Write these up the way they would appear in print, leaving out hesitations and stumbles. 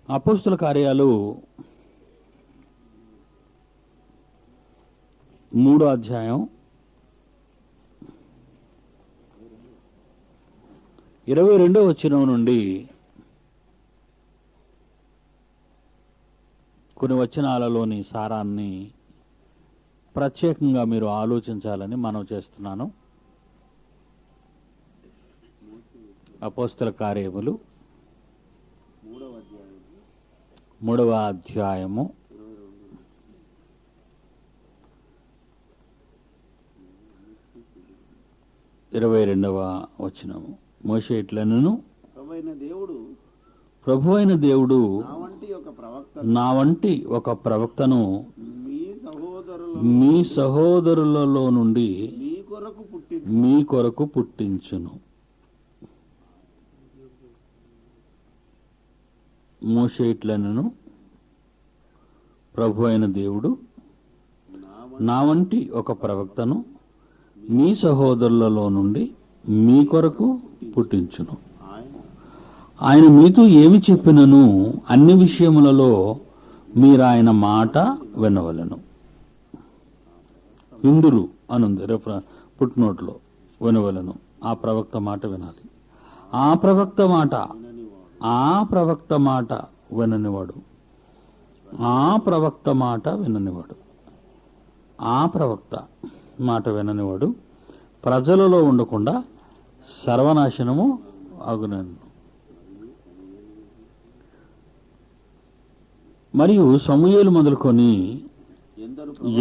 అపోస్తుల కార్యాలు 3వ అధ్యాయం 22వ వచనం నుండి కొన్ని వచనాలలోని సారాన్ని ప్రత్యేకంగా మీరు ఆలోచించాలని మనవి చేస్తున్నాను. అపోస్తుల కార్యములు 3వ అధ్యాయము 22వ వచనము. మోషే ఇట్లనెను, ప్రభువైన దేవుడు నా వంటి ఒక ప్రవక్తను మీ సహోదరులలో నుండి మీ కొరకు పుట్టించును. మోషే ఇట్లనెను, ప్రభువైన దేవుడు నా వంటి ఒక ప్రవక్తను మీ సహోదరులలో నుండి మీ కొరకు పుట్టించును. ఆయన మీతో ఏమి చెప్పినను అన్ని విషయములలో మీరాయన మాట వినవలెను. ఇందురు అనుంది పుట్టినోట్లో వినవలెను. ఆ ప్రవక్త మాట వినాలి. ఆ ప్రవక్త మాట విననివాడు. ఆ ప్రవక్త మాట విననివాడు ప్రజలలో ఉండకుండా సర్వనాశనము అగునను. మరియు సమూయేలు మొదలుకొని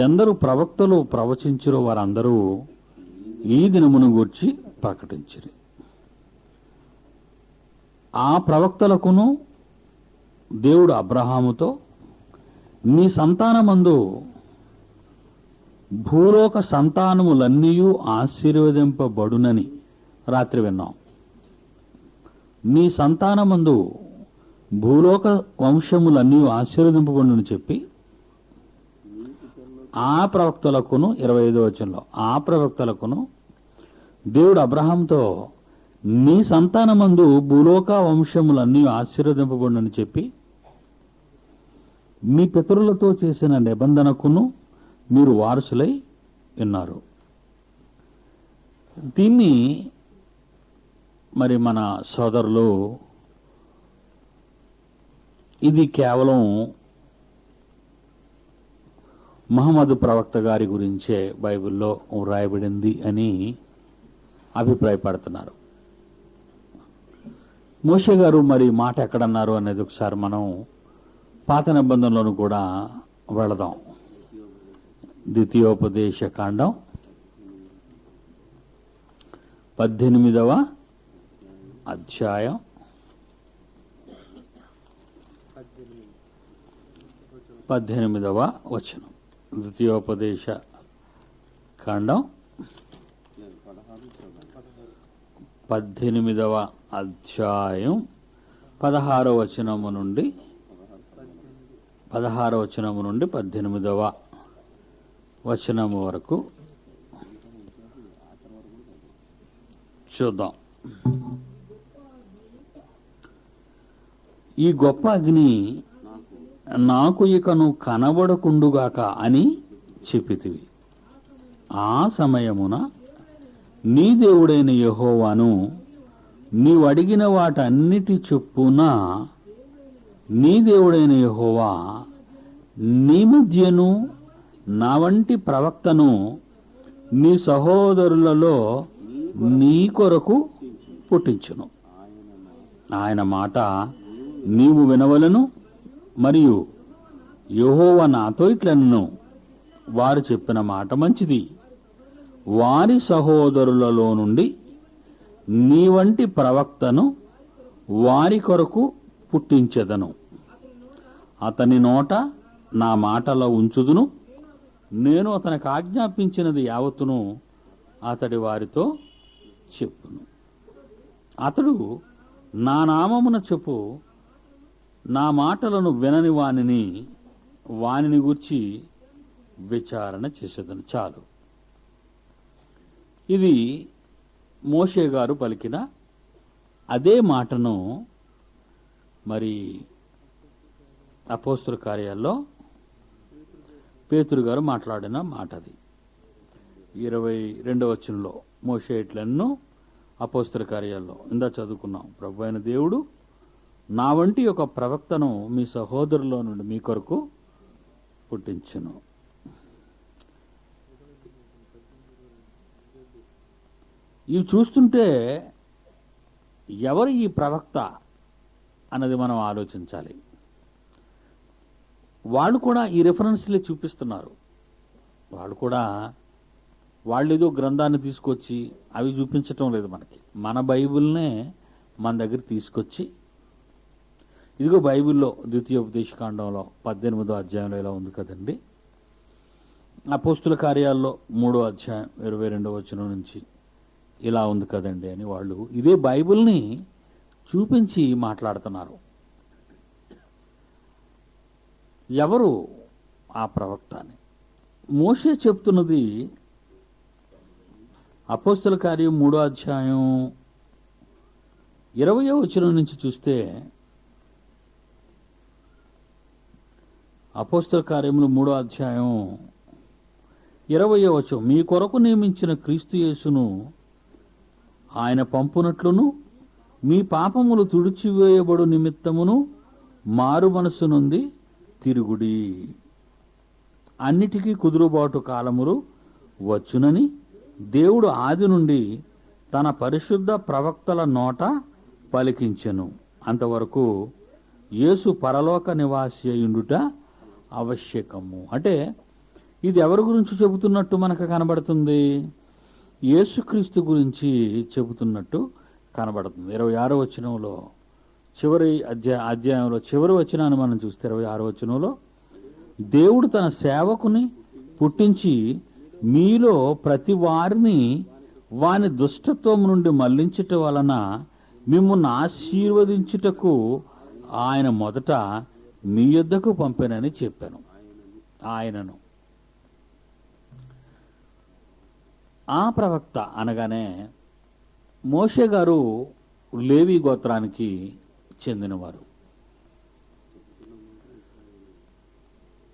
ఎందరు ప్రవక్తలు ప్రవచించిరో వారందరూ ఈ దినమును గూర్చి ప్రకటించిరి. ఆ ప్రవక్తలకును దేవుడు అబ్రహాముతో నీ సంతానమందు భూలోక సంతానములన్నీయూ ఆశీర్వదింపబడునని రాత్రి విన్నాం. నీ సంతానమందు భూలోక వంశములన్నీ ఆశీర్వదింపబడునని చెప్పి ఆ ప్రవక్తలకును 25వ వచనంలో ఆ ప్రవక్తలకును దేవుడు అబ్రహాంతో నీ సంతానమందు భూలోక వంశములన్నీ ఆశీర్వదింపబడునని చెప్పి మీ పితరులతో చేసిన నిబంధనకును మీరు వారసులై ఉన్నారు. దీన్ని మరి మన సోదరులు ఇది కేవలం మహమ్మద్ ప్రవక్త గారి గురించే బైబిల్లో వ్రాయబడింది అని అభిప్రాయపడుతున్నారు. మోషే గారు మరి మాట ఎక్కడన్నారు అనేది ఒకసారి మనం పాత నిబంధనలోను కూడా వెళదాం. ద్వితీయోపదేశ కాండం 18వ అధ్యాయం 18వ వచనం. ద్వితీయోపదేశ కాండం 18వ అధ్యాయం 16వ వచనము నుండి 18వ వచనము వరకు చూద్దాం. ఈ గొప్ప అగ్ని నాకు ఇకను కనబడకుండుగాక అని చెప్పితివి. ఆ సమయమున నీ దేవుడైన యెహోవాను నీవడిగిన వాటన్నిటి చొప్పున నీ దేవుడైన యెహోవా నీ మధ్యను నా వంటి ప్రవక్తను నీ సహోదరులలో నీ కొరకు పుట్టించును. ఆయన మాట నీవు వినవలను. మరియు యెహోవా నాతో ఇట్లనెను, వారు చెప్పిన మాట మంచిది. వారి సహోదరులలో నుండి నీ వంటి ప్రవక్తను వారి కొరకు పుట్టించెదను. అతని నోట నా మాటల ఉంచుదును. నేను అతనికి ఆజ్ఞాపించినది యావత్తును అతడి వారితో చెప్పును. అతడు నా నామమున చెప్పు నా మాటలను వినని వానిని గూర్చి విచారణ చేసేదను. చాలు. ఇది మోషే గారు పలికిన అదే మాటను మరి అపోస్తుల కార్యాల్లో పేతురు గారు మాట్లాడిన మాట అది. 22వ వచనంలో మోషే ఇట్లెన్నో అపోస్తుల కార్యాల్లో ఇందా చదువుకున్నాం. ప్రభు అయిన దేవుడు నా వంటి ఒక ప్రవక్తను మీ సహోదరులో నుండి మీ కొరకు పుట్టించును. ఇవి చూస్తుంటే ఎవరు ఈ ప్రవక్త అన్నది మనం ఆలోచించాలి. వాళ్ళు కూడా ఈ రెఫరెన్స్లే చూపిస్తున్నారు. వాళ్ళు ఏదో గ్రంథాన్ని తీసుకొచ్చి అవి చూపించటం లేదు మనకి. మన బైబిల్నే మన దగ్గర తీసుకొచ్చి, ఇదిగో బైబిల్లో ద్వితీయోపదేశకాండంలో 18వ అధ్యాయంలో ఇలా ఉంది కదండి, అపోస్తుల కార్యాల్లో 3వ అధ్యాయం 22వ వచనం నుంచి ఇలా ఉంది కదండి అని వాళ్ళు ఇదే బైబిల్ని చూపించి మాట్లాడుతున్నారు. ఎవరు ఆ ప్రవక్త అని మోషే చెప్తున్నది అపోస్తుల కార్యం 3వ అధ్యాయం 20వ వచనం నుంచి చూస్తే, అపోస్తుల కార్యములు 3వ అధ్యాయం 20వ వచనం, మీ కొరకు నియమించిన క్రీస్తు యేసును ఆయన పంపునట్లును మీ పాపములు తుడిచివేయబడు నిమిత్తమును మారు మనసు నుండి తిరుగుడి, అన్నిటికీ కుదురుబాటు కాలములు వచ్చునని దేవుడు ఆది నుండి తన పరిశుద్ధ ప్రవక్తల నోట పలికించెను. అంతవరకు యేసు పరలోక నివాసి అయ్యుండుట ఆవశ్యకము. అంటే ఇది ఎవరి గురించి చెబుతున్నట్టు మనకు కనబడుతుంది? యేసుక్రీస్తు గురించి చెబుతున్నట్టు కనబడుతుంది. 26వ వచనంలో చివరి అధ్యాయంలో చివరి వచనాన్ని మనం చూస్తే 26వ వచనంలో, దేవుడు తన సేవకుని పుట్టించి మీలో ప్రతి వారిని వాని దుష్టత్వం నుండి మళ్లించుట వలన మిమ్మును ఆశీర్వదించుటకు ఆయన మొదట మీ యొద్దకు పంపెనని చెప్పాను. ఆయనను ఆ ప్రవక్త అనగానే మోషే గారు లేవి గోత్రానికి చెందినవారు.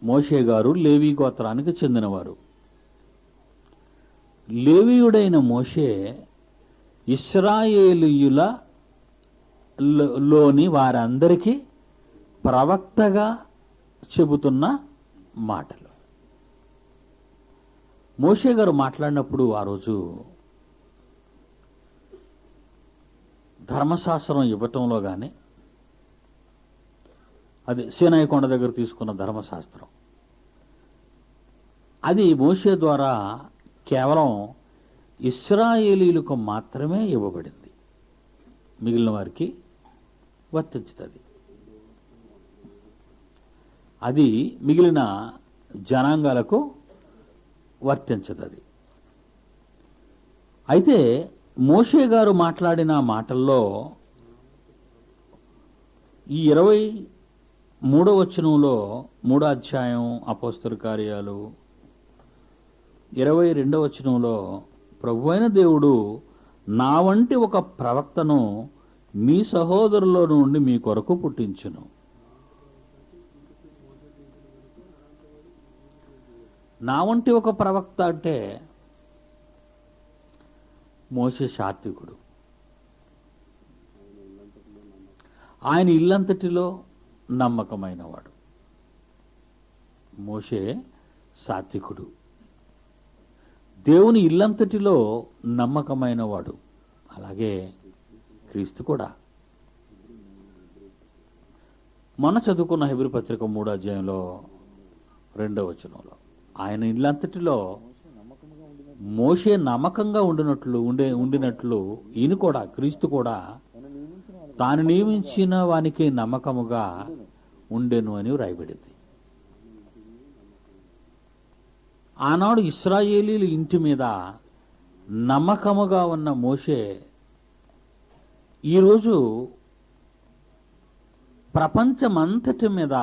మోషే గారు లేవి గోత్రానికి చెందినవారు. లేవీయుడైన మోషే ఇశ్రాయేలీయుల లోని వారందరికీ ప్రవక్తగా చెబుతున్న మాటలు. మోషే గారు మాట్లాడినప్పుడు ఆ రోజు ధర్మశాస్త్రం ఇవ్వటంలో కానీ, అది సీనాయి కొండ దగ్గర తీసుకున్న ధర్మశాస్త్రం, అది మోషే ద్వారా కేవలం ఇశ్రాయేలీయులకు మాత్రమే ఇవ్వబడింది, మిగిలిన వారికి వర్తించుతుంది. అది మిగిలిన జనాంగాలకు వర్తించదు. అయితే మోషే గారు మాట్లాడిన మాటల్లో ఈ 23వ వచనంలో 3వ అధ్యాయం అపోస్తల కార్యాలు 22వ వచనంలో, ప్రభువైన దేవుడు నా వంటి ఒక ప్రవక్తను మీ సహోదరుల నుండి మీ కొరకు పుట్టించును. నా వంటి ఒక ప్రవక్త అంటే మోషే సాత్వికుడు. ఆయన ఇల్లంతటిలో నమ్మకమైనవాడు. మోషే సాత్వికుడు, దేవుని ఇల్లంతటిలో నమ్మకమైనవాడు. అలాగే క్రీస్తు కూడా. మొన్న చదువుకున్న హెబ్రీ పత్రిక 3వ అధ్యాయంలో 2వ వచనంలో, ఆయన ఇల్లంతటిలో మోషే నమ్మకంగా ఉండినట్లు ఈయన కూడా, క్రీస్తు కూడా తాను నియమించిన వానికి నమ్మకముగా ఉండెను అని వ్రాయబడింది. ఆనాడు ఇశ్రాయేలీల ఇంటి మీద నమ్మకముగా ఉన్న మోషే ఈరోజు ప్రపంచమంతటి మీద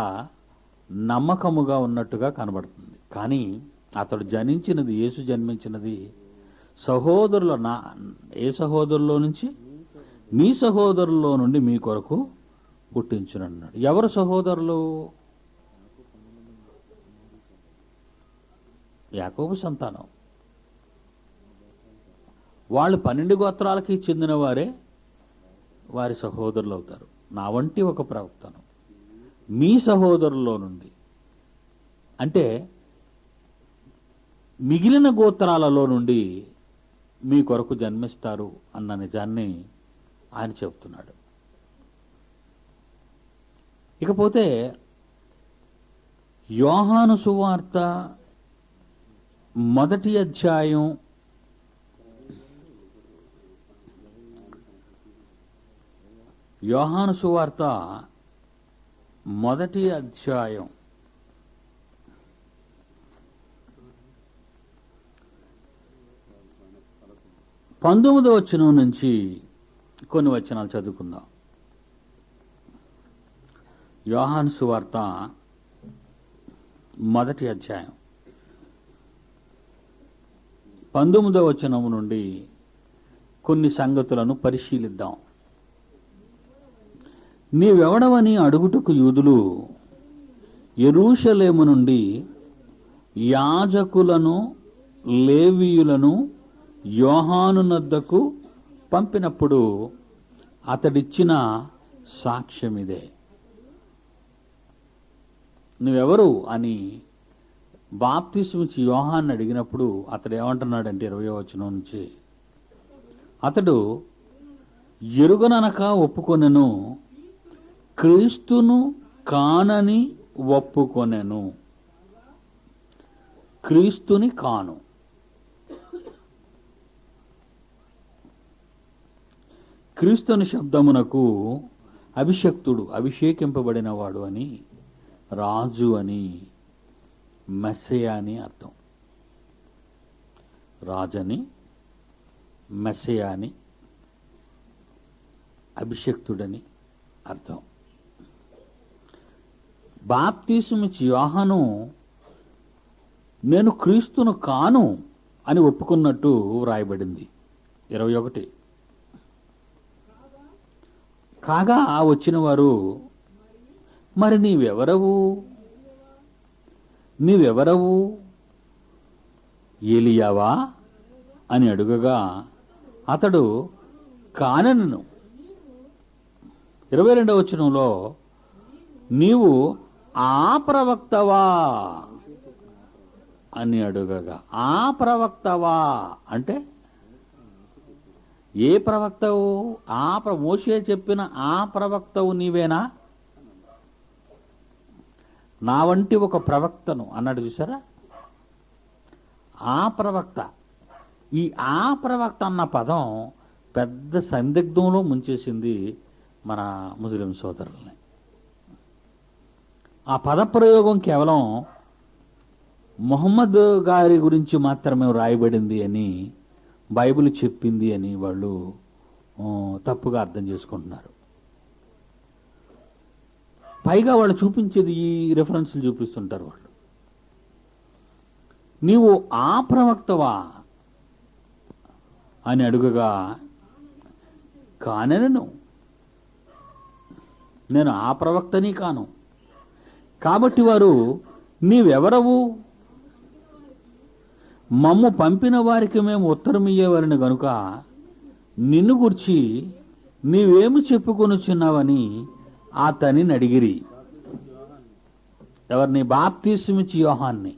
నమ్మకముగా ఉన్నట్టుగా కనబడుతుంది. కానీ అతడు జనించినది, యేసు జన్మించినది ఏ సహోదరులో నుంచి? మీ సహోదరుల్లో నుండి మీ కొరకు పుట్టించునన్నాడు. ఎవరు సహోదరులు? యాకోబు సంతానం. వాళ్ళు 12 గోత్రాలకి చెందిన వారే వారి సహోదరులు అవుతారు. నా వంటి ఒక ప్రవక్తను మీ సహోదరుల్లో నుండి, అంటే మిగిలిన గోత్రాలలో నుండి మీ కొరకు జన్మిస్తారు అన్న నిజాన్ని ఆయన చెబుతున్నాడు. ఇకపోతే యోహాను సువార్త 1వ అధ్యాయం 19వ వచనం నుంచి కొన్ని వచనాలు చదువుకుందాం. యోహాను సువార్త 1వ అధ్యాయం 19వ వచనం నుండి కొన్ని సంగతులను పరిశీలిద్దాం. నీవెవడవని అడుగుటకు యూదులు యెరూషలేము నుండి యాజకులను లేవీయులను యోహాను నద్దకు పంపినప్పుడు అతడిచ్చిన సాక్ష్యమిదే. నువ్వెవరు అని బాప్తిస్మిచ్చి యోహాన్ని అడిగినప్పుడు అతడు ఏమంటున్నాడంటే 20వ వచనం నుంచి, అతడు ఎరుగననక ఒప్పుకొనెను, క్రీస్తును కానని ఒప్పుకొనెను. క్రీస్తుని కాను. క్రీస్తుని శబ్దమునకు అభిషక్తుడు, అభిషేకింపబడినవాడు అని, రాజు అని, మెస్సయా అని అర్థం. రాజని, మెస్సయా అని, అభిషక్తుడని అర్థం. బాప్తిస్మిచ్చి యోహాను నేను క్రీస్తును కాను అని ఒప్పుకున్నట్టు వ్రాయబడింది. 21. కాగా వచ్చిన వారు, మరి నీవెవరవు ఏలియావా అని అడుగగా అతడు కానెను. 22వ వచనంలో నీవు ఆ ప్రవక్తవా అని అడుగగా, ఆ ప్రవక్తవా అంటే ఏ ప్రవక్తవు? మోషే చెప్పిన ఆ ప్రవక్తవు నీవేనా? నా వంటి ఒక ప్రవక్తను అన్నాడు, చూసారా? ఆ ప్రవక్త. ఈ ఆ ప్రవక్త అన్న పదం పెద్ద సందిగ్ధంలో ముంచేసింది మన ముస్లిం సోదరుల్ని. ఆ పదప్రయోగం కేవలం ముహమ్మద్ గారి గురించి మాత్రమే రాయబడింది అని, బైబిల్ చెప్పింది అని వాళ్ళు తప్పుగా అర్థం చేసుకుంటున్నారు. పైగా వాళ్ళు చూపించేది ఈ రెఫరెన్స్లు చూపిస్తుంటారు వాళ్ళు. నీవు ఆ ప్రవక్తవా అని అడుగగా కానెను, నేను ఆ ప్రవక్తని కాను. కాబట్టి వారు నీవెవరవు? మమ్ము పంపిన వారికి మేము ఉత్తరం ఇయ్యేవారిని గనుక నిన్ను గుర్చి నీవేమి చెప్పుకొనుచున్నావని అతనిని అడిగిరి. ఎవరిని? బాప్తిస్మిచ్చి యోహాన్ని.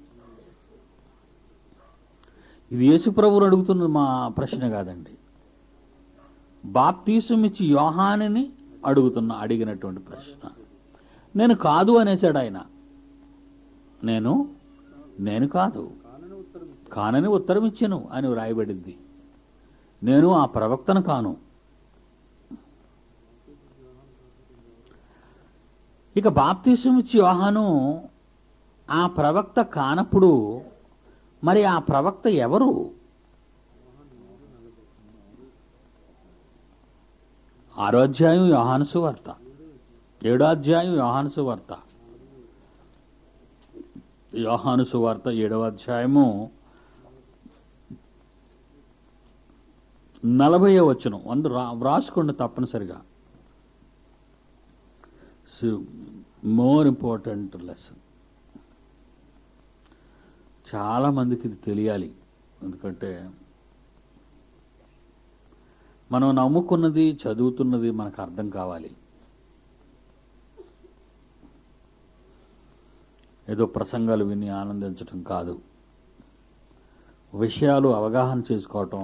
ఇది యేసుప్రభువుని అడుగుతున్న మా ప్రశ్న కాదండి, బాప్తిస్మిచ్చి యోహానిని అడిగినటువంటి ప్రశ్న. నేను కాదు అనేసాడు ఆయన. నేను కాదు, కానని ఉత్తరం ఇచ్చెను అని వ్రాయబడింది. నేను ఆ ప్రవక్తను కాను. ఇక బాప్తిస్మిచ్చి యోహాను ఆ ప్రవక్త కానప్పుడు మరి ఆ ప్రవక్త ఎవరు? ఆరో అధ్యాయం యోహాను సువార్త, 7వ అధ్యాయం యోహాను సువార్త, యోహాను సువార్త 7వ అధ్యాయము 40వ వచనం. వ్రాసుకోండి తప్పనిసరిగా. More important lesson. చాలా మందికి ఇది తెలియాలి. ఎందుకంటే మనం నమ్ముకున్నది, చదువుతున్నది మనకు అర్థం కావాలి. ఏదో ప్రసంగాలు విని ఆనందించటం కాదు, విషయాలు అవగాహన చేసుకోవటం,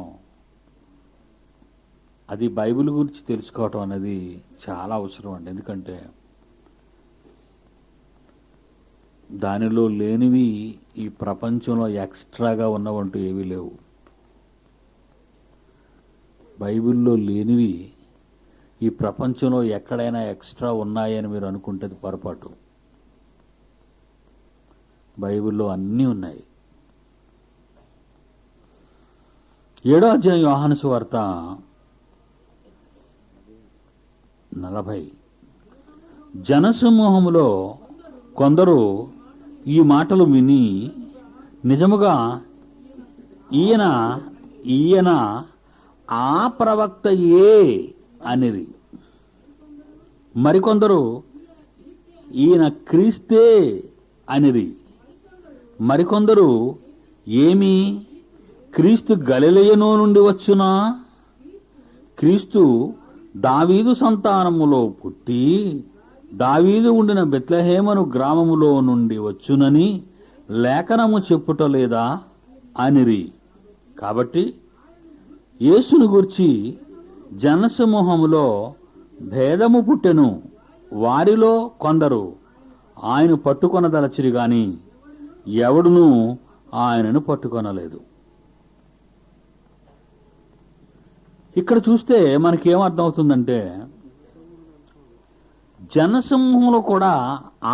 అది బైబిల్ గురించి తెలుసుకోవటం అనేది చాలా అవసరం అండి. ఎందుకంటే దానిలో లేనివి ఈ ప్రపంచంలో ఎక్స్ట్రాగా ఉన్నవంటూ ఏవీ లేవు. బైబిల్లో లేనివి ఈ ప్రపంచంలో ఎక్కడైనా ఎక్స్ట్రా ఉన్నాయని మీరు అనుకుంటే అది పొరపాటు. బైబిల్లో అన్నీ ఉన్నాయి. 7వ అధ్యాయం యోహాను సువార్త 40. జనసమూహములో కొందరు ఈ మాటలు విని నిజముగా ఈయన ఆ ప్రవక్తయే అనిరి. మరికొందరు ఈయన క్రీస్తే అనిరి. మరికొందరు ఏమి క్రీస్తు గలిలయలో నుండి వచ్చునా? క్రీస్తు దావీదు సంతానములో పుట్టి దావీదు ఉండిన బెత్లెహేమను గ్రామములో నుండి వచ్చునని లేఖనము చెప్పుటలేదా అనిరి. కాబట్టి యేసును గూర్చి జనసమూహములో భేదము పుట్టెను. వారిలో కొందరు ఆయన పట్టుకొనదలచిరి గాని ఎవడునూ ఆయనను పట్టుకొనలేదు. ఇక్కడ చూస్తే మనకేమర్థమవుతుందంటే జనసమూహంలో కూడా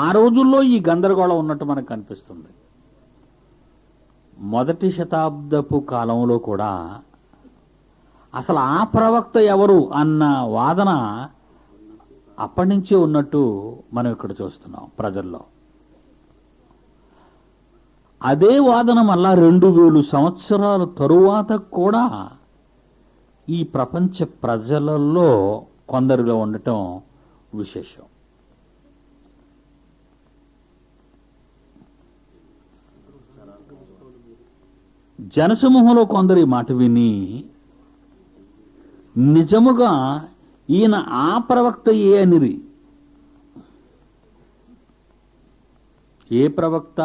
ఆ రోజుల్లో ఈ గందరగోళం ఉన్నట్టు మనకు కనిపిస్తుంది. మొదటి శతాబ్దపు కాలంలో కూడా అసలు ఆ ప్రవక్త ఎవరు అన్న వాదన అప్పటి నుంచే ఉన్నట్టు మనం ఇక్కడ చూస్తున్నాం ప్రజల్లో. అదే వాదన మళ్ళా 2000 సంవత్సరాల తరువాత కూడా ఈ ప్రపంచ ప్రజలలో కొందరిలో ఉండటం విశేషం. జనసమూహంలో కొందరు ఈ మాట విని నిజముగా ఈయన ఆ ప్రవక్తయే అనిరి. ఏ ప్రవక్త?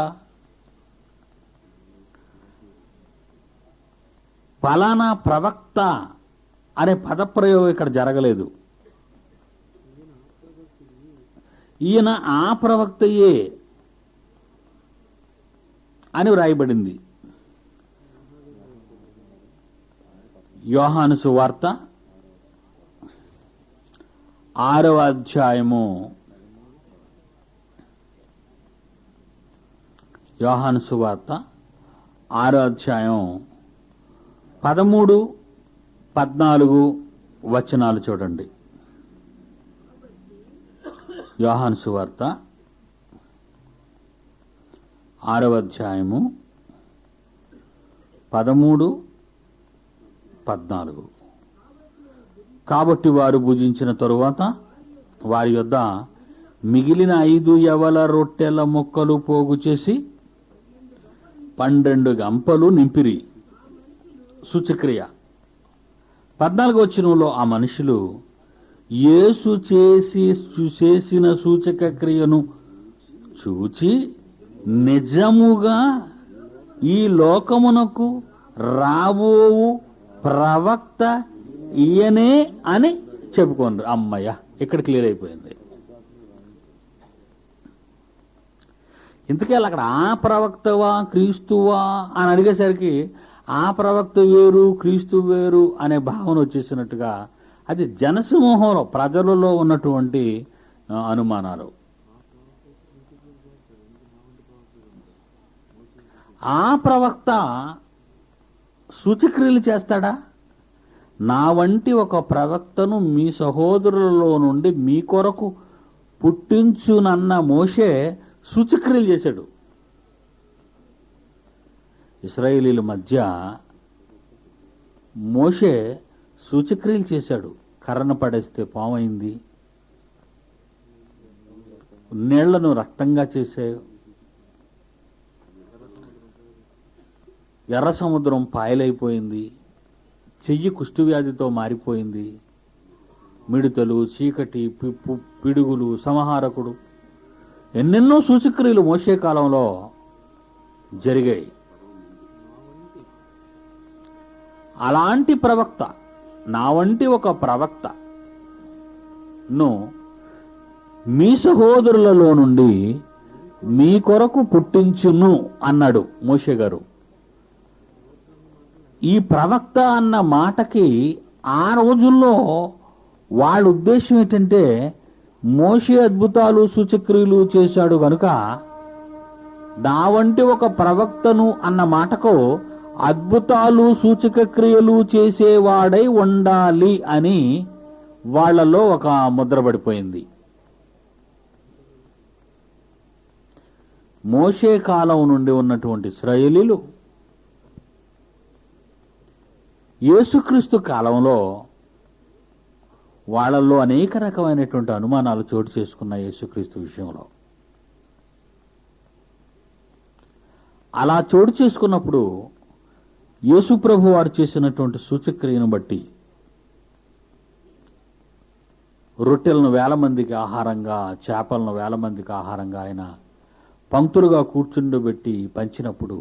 ఫలానా ప్రవక్త అనే పదప్రయోగం ఇక్కడ జరగలేదు. ఈయన ఆ ప్రవక్తయే అని వ్రాయబడింది. యోహాను సువార్త 6వ అధ్యాయము యోహాను సువార్త 6వ అధ్యాయం 13, 14 వచనాలు చూడండి. యోహాను సువార్త 6వ అధ్యాయము 13, 14. కాబట్టి వారు భుజించిన తరువాత వారి యొద్ద మిగిలిన 5 యవల రొట్టెల ముక్కలు పోగు చేసి 12 గంపలు నింపిరి. సూచక్రియ. 14వ వచనంలో ఆ మనుషులు యేసు చేసిన సూచక క్రియను చూచి నిజముగా ఈ లోకమునకు రాబోవు ప్రవక్త ఈయనే అని చెప్పుకోండి. అమ్మయ్య, ఇక్కడ క్లియర్ అయిపోయింది. ఇంతకీ అక్కడ ఆ ప్రవక్తవా క్రీస్తువా అని అడిగేసరికి ఆ ప్రవక్త వేరు క్రీస్తు వేరు అనే భావన వచ్చేసినట్టుగా అది జనసమూహంలో ప్రజలలో ఉన్నటువంటి అనుమానాలు. ఆ ప్రవక్త సూచక్రియలు చేస్తాడా? నా వంటి ఒక ప్రవక్తను మీ సహోదరులలో నుండి మీ కొరకు పుట్టించునన్న మోషే సూచక్రియలు చేశాడు. ఇశ్రాయేలీల మధ్య మోషే సూచక్రియలు చేశాడు. కర్రను పడేస్తే పామైంది, నీళ్లను రక్తంగా చేసే ఎర్ర సముద్రం పాయలైపోయింది, చెయ్యి కుష్ఠవ్యాధితో మారిపోయింది, మిడతలు, చీకటి, పిడుగులు, సంహారకుడు, ఎన్నెన్నో సూచక్రియలు మోషే కాలంలో జరిగాయి. అలాంటి ప్రవక్త, నా వంటి ఒక ప్రవక్తను మీ సహోదరులలో నుండి మీ కొరకు పుట్టించును అన్నాడు మోషే గారు. ఈ ప్రవక్త అన్న మాటకి ఆ రోజుల్లో వాళ్ళ ఉద్దేశం ఏంటంటే, మోషే అద్భుతాలు సూచక్రియలు చేశాడు గనుక నా వంటి ఒక ప్రవక్తను అన్న మాటకు అద్భుతాలు సూచక క్రియలు చేసేవాడై ఉండాలి అని వాళ్లలో ఒక ముద్ర పడిపోయింది. మోషే కాలం నుండి ఉన్నటువంటి ఇశ్రాయేలీలు యేసుక్రీస్తు కాలంలో వాళ్ళల్లో అనేక రకమైనటువంటి అనుమానాలు చోటు చేసుకున్న యేసుక్రీస్తు విషయంలో. అలా చోటు చేసుకున్నప్పుడు యేసు ప్రభు వారు చేసినటువంటి సూచక్రియను బట్టి రొట్టెలను 1000 మందికి ఆహారంగా, చేపలను 1000 మందికి ఆహారంగా ఆయన పంక్తులుగా కూర్చుండబెట్టి పంచినప్పుడు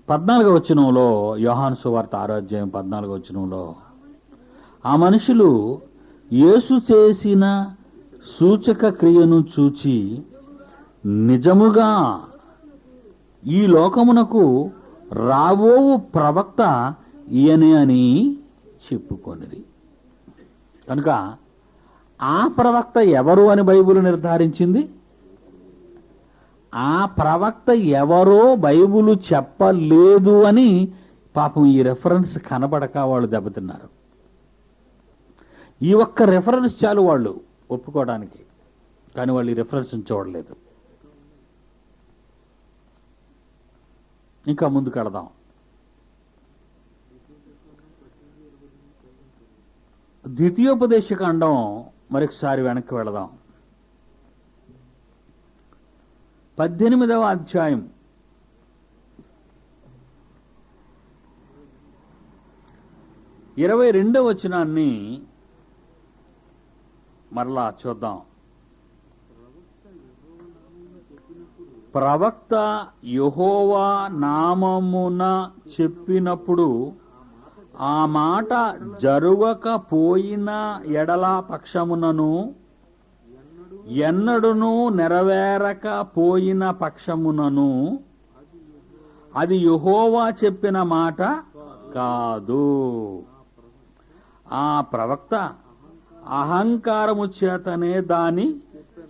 14వ వచనంలో, యోహాను సువార్త 6వ అధ్యాయం 14వ వచనంలో, ఆ మనుషులు యేసు చేసిన సూచక క్రియను చూచి నిజముగా ఈ లోకమునకు రాబోవు ప్రవక్త ఈయనే అని చెప్పుకొనిది. కనుక ఆ ప్రవక్త ఎవరు అని బైబిల్ నిర్ధారించింది. ఆ ప్రవక్త ఎవరో బైబిలు చెప్పలేదు అని పాపం ఈ రెఫరెన్స్ కనబడక వాళ్ళు దెబ్బతిన్నారు. ఈ ఒక్క రెఫరెన్స్ చాలు వాళ్ళు ఒప్పుకోవడానికి, కానీ వాళ్ళు ఈ రెఫరెన్స్ చూడలేదు. ఇంకా ముందుకు వెళదాం. ద్వితీయోపదేశకాండం మరొకసారి వెనక్కి వెళదాం. 18వ అధ్యాయం 22వ వచనాన్ని మరలా చూద్దాం. ప్రవక్త యెహోవా నామమున చెప్పినప్పుడు ఆ మాట జరుగకపోయిన ఎడల పక్షమునను, ఎన్నడును నెరవేరకపోయిన పక్షమునను అది యెహోవా చెప్పిన మాట కాదు. ఆ ప్రవక్త అహంకారము చేతనే దాని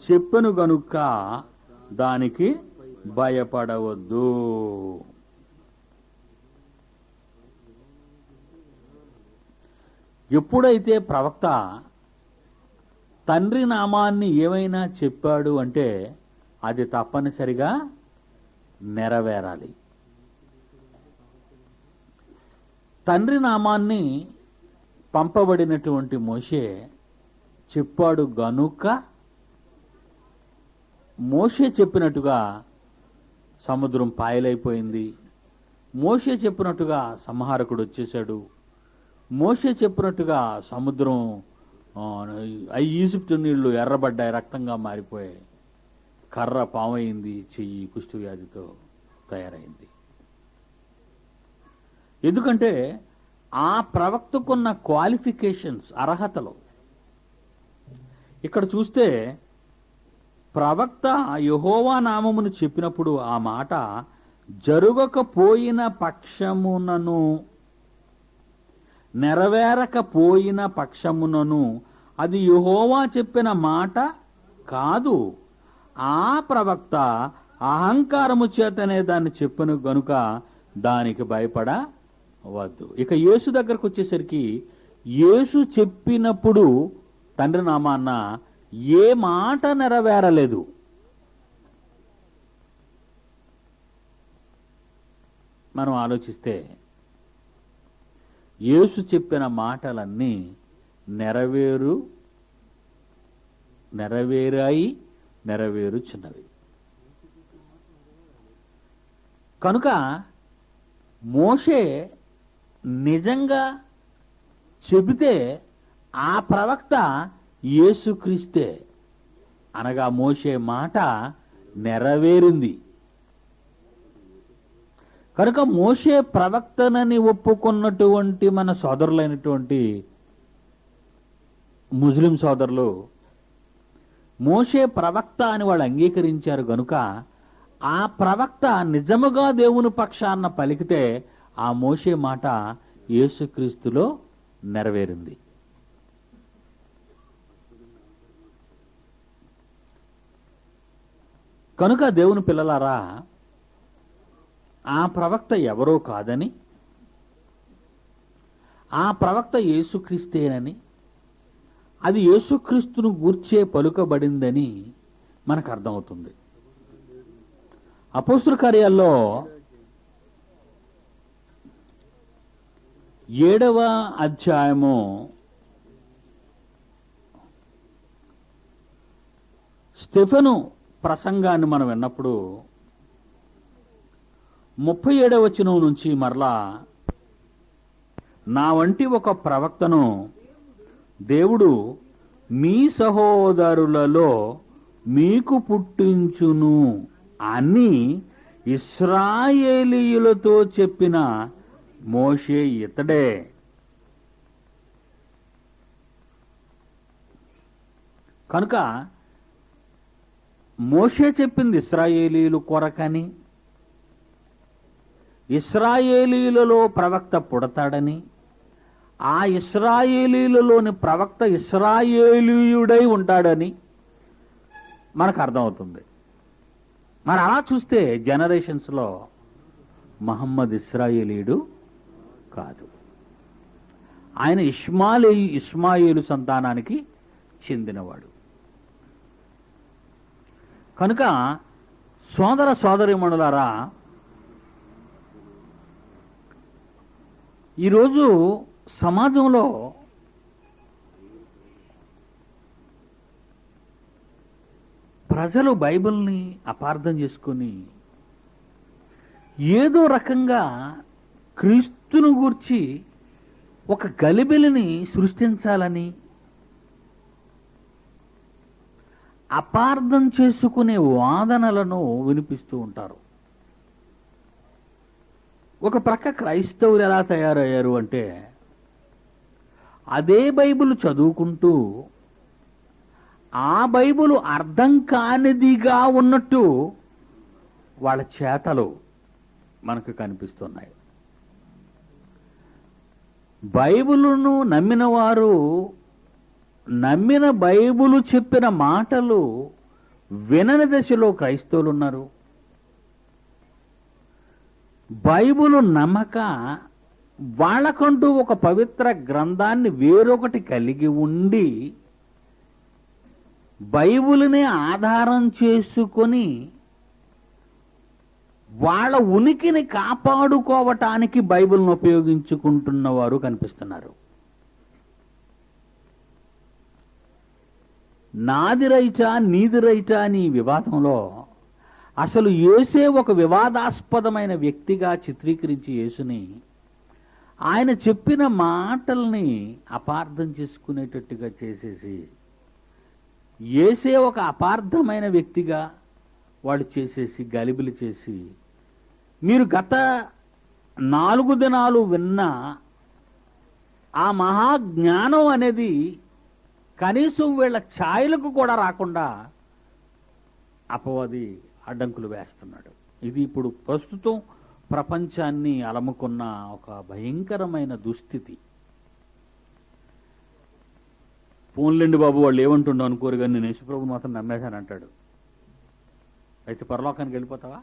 చెప్పెను గనుక దానికి భయపడవద్దు. ఎప్పుడైతే ప్రవక్త తండ్రి నామాన్ని ఏమైనా చెప్పాడు అంటే అది తప్పనిసరిగా నెరవేరాలి. తండ్రి నామాన్ని పంపబడినటువంటి మోషే చెప్పాడు గనుక మోషే చెప్పినట్టుగా సముద్రం పాయలైపోయింది. మోషే చెప్పినట్టుగా సంహారకుడు వచ్చేశాడు. మోషే చెప్పినట్టుగా సముద్రం ఈజిప్టు నీళ్లు ఎర్రబడ్డాయి, రక్తంగా మారిపోయాయి. కర్ర పామైంది, చెయ్యి కుష్ఠవ్యాధితో తయారైంది. ఎందుకంటే ఆ ప్రవక్తకున్న క్వాలిఫికేషన్స్, అర్హతలు. ఇక్కడ చూస్తే ప్రవక్త యెహోవా నామమును చెప్పినప్పుడు ఆ మాట జరుగకపోయిన పక్షమునను, నెరవేరకపోయిన పక్షమునను అది యెహోవా చెప్పిన మాట కాదు. ఆ ప్రవక్త అహంకారము చేతనే దాన్ని చెప్పను గనుక దానికి భయపడవద్దు. ఇక యేసు దగ్గరకు వచ్చేసరికి యేసు చెప్పినప్పుడు తండ్రి నామాన్న ఏ మాట నెరవేరలేదు. మనం ఆలోచిస్తే యేసు చెప్పిన మాటలన్నీ నెరవేరాయి, నెరవేరుచున్నవి. కనుక మోషే నిజంగా చెబితే ఆ ప్రవక్త యేసుక్రీస్తే, అనగా మోషే మాట నెరవేరింది. కనుక మోషే ప్రవక్తనని ఒప్పుకున్నటువంటి మన సోదరులైనటువంటి ముస్లిం సోదరులు మోషే ప్రవక్త అని వాళ్ళు అంగీకరించారు. గనుక ఆ ప్రవక్త నిజముగా దేవుని పక్షాన పలికితే ఆ మోషే మాట యేసుక్రీస్తులో నెరవేరింది. కనుక దేవుని పిల్లలారా, ఆ ప్రవక్త ఎవరో కాదని, ఆ ప్రవక్త యేసుక్రీస్తేనని, అది యేసుక్రీస్తును గూర్చే పలుకబడిందని మనకు అర్థమవుతుంది. అపోస్తుల కార్యాల్లో 7వ అధ్యాయము స్టెఫెను ప్రసంగాన్ని మనం విన్నప్పుడు 37వ వచనం నుంచి మరలా, నా వంటి ఒక ప్రవక్తను దేవుడు మీ సహోదరులలో మీకు పుట్టించును అని ఇశ్రాయేలీయులతో చెప్పిన మోషే ఇతడే. కనుక మోషే చెప్పింది ఇశ్రాయేలీయులు కొరకని, ఇశ్రాయేలీయులలో ప్రవక్త పుడతాడని, ఆ ఇశ్రాయేలీయులలోని ప్రవక్త ఇశ్రాయేలీయుడై ఉంటాడని మనకు అర్థమవుతుంది. మరి అలా చూస్తే జనరేషన్స్లో మహమ్మద్ ఇశ్రాయేలీయుడు కాదు, ఆయన ఇష్మాయేలు సంతానానికి చెందినవాడు. కనుక సోదర సోదరీమణులారా, ఈరోజు సమాజంలో ప్రజలు బైబిల్ని అపార్థం చేసుకొని ఏదో రకంగా క్రీస్తును గూర్చి ఒక గలిబిలిని సృష్టించాలని అపార్థం చేసుకునే వాదనలను వినిపిస్తూ ఉంటారు. ఒక ప్రక్క క్రైస్తవులు ఎలా తయారయ్యారు అంటే, అదే బైబిల్ చదువుకుంటూ ఆ బైబిల్ అర్థం కానిదిగా ఉన్నట్టు వాళ్ళ చేతలు మనకు కనిపిస్తున్నాయి. బైబిలును నమ్మిన వారు నమ్మిన బైబిలు చెప్పిన మాటలు వినని దశలో క్రైస్తవులు ఉన్నారు. బైబిలు నమ్మక వాళ్ళకంటూ ఒక పవిత్ర గ్రంథాన్ని వేరొకటి కలిగి ఉండి బైబిలునే ఆధారం చేసుకొని వాళ్ళ ఉనికిని కాపాడుకోవటానికి బైబిల్ను ఉపయోగించుకుంటున్న వారు కనిపిస్తున్నారు. నాది రైటా నీది రైటా అని వివాదంలో అసలు యేసే ఒక వివాదాస్పదమైన వ్యక్తిగా చిత్రీకరించి యేసుని ఆయన చెప్పిన మాటల్ని అపార్థం చేసుకునేటట్టుగా చేసేసి యేసే ఒక అపార్థమైన వ్యక్తిగా వాళ్ళు చేసేసి గలిబిలి చేసి, మీరు గత 4 దినాలు విన్న ఆ మహాజ్ఞానం అనేది కనీసం వీళ్ళ ఛాయలకు కూడా రాకుండా అపవాది అడ్డంకులు వేస్తున్నాడు. ఇది ఇప్పుడు ప్రస్తుతం ప్రపంచాన్ని అలముకున్న ఒక భయంకరమైన దుస్థితి. ఫోన్లేండి బాబు, వాళ్ళు ఏమంటుండో అనుకోరు కానీ నేను యేసుప్రభుని మాత్రం నమ్మేశాను అంటాడు. అయితే పరలోకానికి వెళ్ళిపోతావా?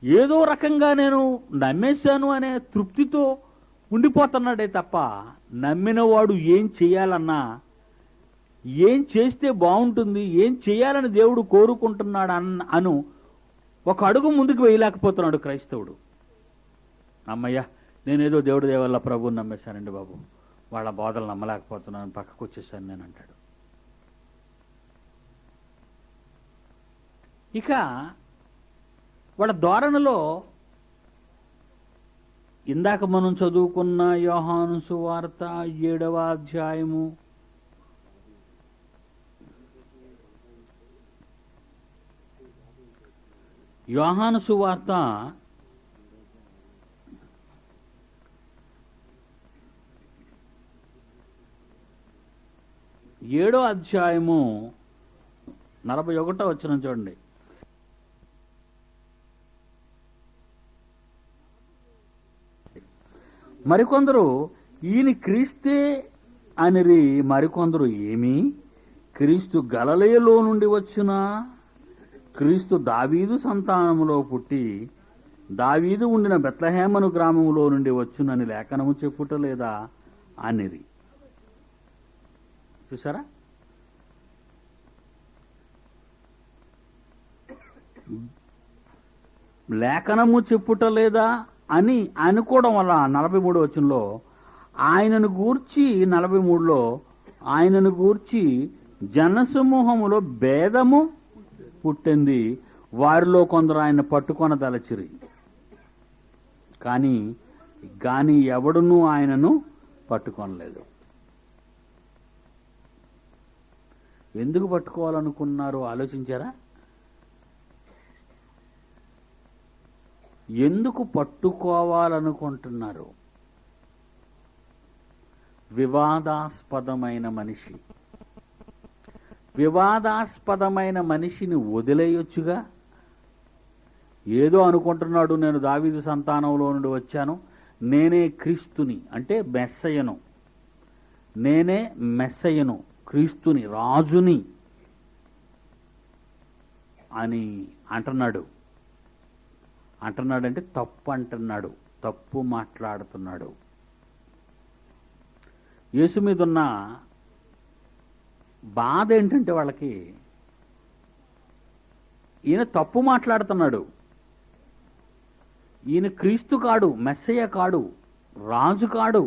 ఏదో రకంగా నేను నమ్మేశాను అనే తృప్తితో ఉండిపోతున్నాడే తప్ప, నమ్మినవాడు ఏం చేయాలన్నా, ఏం చేస్తే బాగుంటుంది, ఏం చేయాలని దేవుడు కోరుకుంటున్నాడు అను ఒక అడుగు ముందుకు వేయలేకపోతున్నాడు క్రైస్తవుడు. అమ్మయ్య, నేనేదో దేవుడి దేవల్ల ప్రభువుని నమ్మేశానండి బాబు, వాళ్ళ బోధలు నమ్మలేకపోతున్నాను, పక్కకు వచ్చేసాను నేను అంటాడు. ఇక వాళ్ళ ధోరణిలో ఇందాక మనం చదువుకున్న యోహాను సువార్త 7వ అధ్యాయము యోహాను సువార్త 7వ అధ్యాయము 41వ వచనం చూడండి. మరికొందరు ఈయన క్రీస్తే అనిరి, మరికొందరు ఏమి క్రీస్తు గలిలయలో నుండి వచ్చునా, క్రీస్తు దావీదు సంతానములో పుట్టి దావీదు ఉండిన బెత్లెహేమను గ్రామములో నుండి వచ్చునని లేఖనము చెప్పుట లేదా అనిరి. చూసారా, లేఖనము చెప్పుట లేదా అని అనుకోవడం వల్ల 43వ వచనంలో ఆయనను గూర్చి 43లో ఆయనను గూర్చి జనసమూహములో భేదము పుట్టింది, వారిలో కొందరు ఆయన పట్టుకొనదలచిరి, కానీ ఎవడునూ ఆయనను పట్టుకొనలేదు. ఎందుకు పట్టుకోవాలనుకున్నారో ఆలోచించారా? ఎందుకు పట్టుకోవాలనుకుంటున్నారు? వివాదాస్పదమైన మనిషి. వివాదాస్పదమైన మనిషిని వదిలేయొచ్చుగా. ఏదో అనుకుంటున్నాడు, నేను దావీదు సంతానంలో నుండి వచ్చాను, నేనే క్రీస్తుని, అంటే మెస్సయ్యను, నేనే మెస్సయ్యను, క్రీస్తుని, రాజుని అని అంటున్నాడంటే తప్పు అంటున్నాడు, తప్పు మాట్లాడుతున్నాడు. యేసు మీద ఉన్న బాధ ఏంటంటే వాళ్ళకి, ఈయన తప్పు మాట్లాడుతున్నాడు, ఈయన క్రీస్తు కాడు, మెస్సయ్య కాడు, రాజు కాడు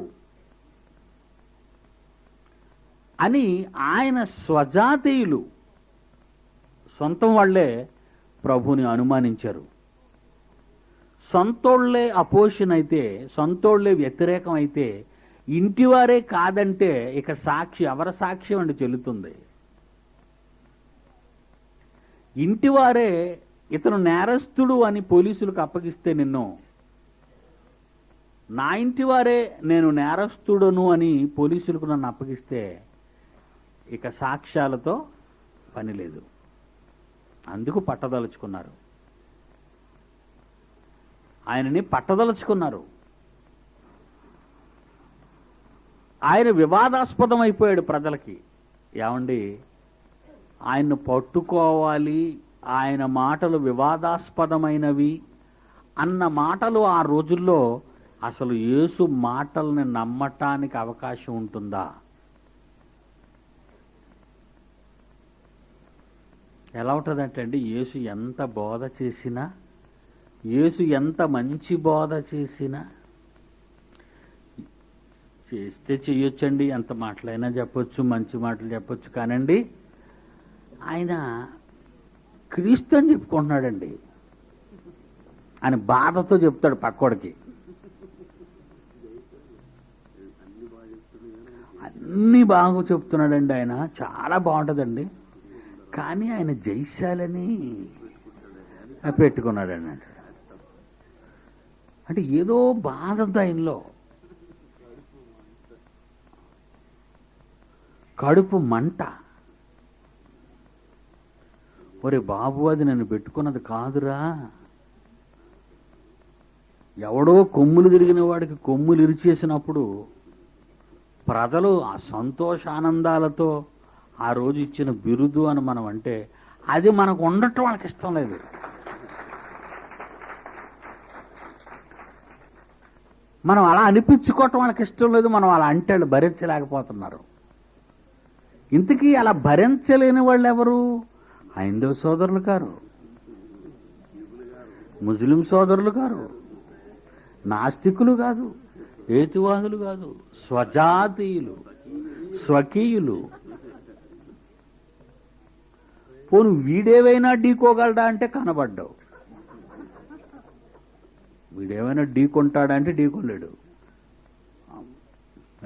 అని ఆయన స్వజాతీయులు, సొంతం వాళ్లే ప్రభుని అనుమానించారు. సొంతోళ్లే అపోజిషన్ అయితే, సొంతోళ్లే వ్యతిరేకం అయితే, ఇంటివారే కాదంటే ఇక సాక్షి ఎవరి సాక్ష్యం అండి చెల్లుతుంది? ఇంటివారే ఇతను నేరస్తుడు అని పోలీసులకు అప్పగిస్తే, నిన్ను నా ఇంటివారే నేను నేరస్తుడును అని పోలీసులకు నన్ను అప్పగిస్తే ఇక సాక్ష్యాలతో పని లేదు. అందుకు పట్టదలుచుకున్నారు, ఆయనని పట్టదలుచుకున్నారు. ఆయన వివాదాస్పదం అయిపోయాడు ప్రజలకి. ఏమండి, ఆయన్ను పట్టుకోవాలి, ఆయన మాటలు వివాదాస్పదమైనవి అన్న మాటలు ఆ రోజుల్లో అసలు యేసు మాటల్ని నమ్మటానికి అవకాశం ఉంటుందా? ఎలా ఉంటుందంటే అండి, యేసు ఎంత బోధ చేసినా, యేసు ఎంత మంచి బోధ చేసినా, చేస్తే చెయ్యొచ్చండి, ఎంత మాటలైనా చెప్పొచ్చు, మంచి మాటలు చెప్పొచ్చు, కానండి ఆయన క్రీస్తు అని చెప్పుకుంటున్నాడండి అని బాధతో చెప్తాడు పక్కోడికి. అన్నీ బాగా చెప్తున్నాడండి, ఆయన చాలా బాగుంటుందండి, కానీ ఆయన జైశాలని పెట్టుకున్నాడండి అంటాడు. అంటే ఏదో బాధ ఉంది ఆయనలో, కడుపు మంట. ఒరే బాబు, అది నన్ను పెట్టుకున్నది కాదురా, ఎవడో కొమ్ములు తిరిగిన వాడికి కొమ్ములు ఇరిచేసినప్పుడు ప్రజలు ఆ సంతోషానందాలతో ఆ రోజు ఇచ్చిన బిరుదు అని మనం అంటే, అది మనకు ఉండటం వాళ్ళకి ఇష్టం లేదు. మనం అలా అనిపించుకోవటం వాళ్ళకి ఇష్టం లేదు, మనం అలా అంటే వాళ్ళు భరించలేకపోతున్నారు. ఇంతకీ అలా భరించలేని వాళ్ళు ఎవరు? హైందవ సోదరులు గారు, ముస్లిం సోదరులు గారు, నాస్తికులు కాదు, హేతువాదులు కాదు, స్వజాతీయులు, స్వకీయులు. పోను వీడేవైనా ఢీకోగలడా అంటే కనబడ్డావు. వీడేమైనా ఢీ కొంటాడంటే ఢీ కొనలేడు.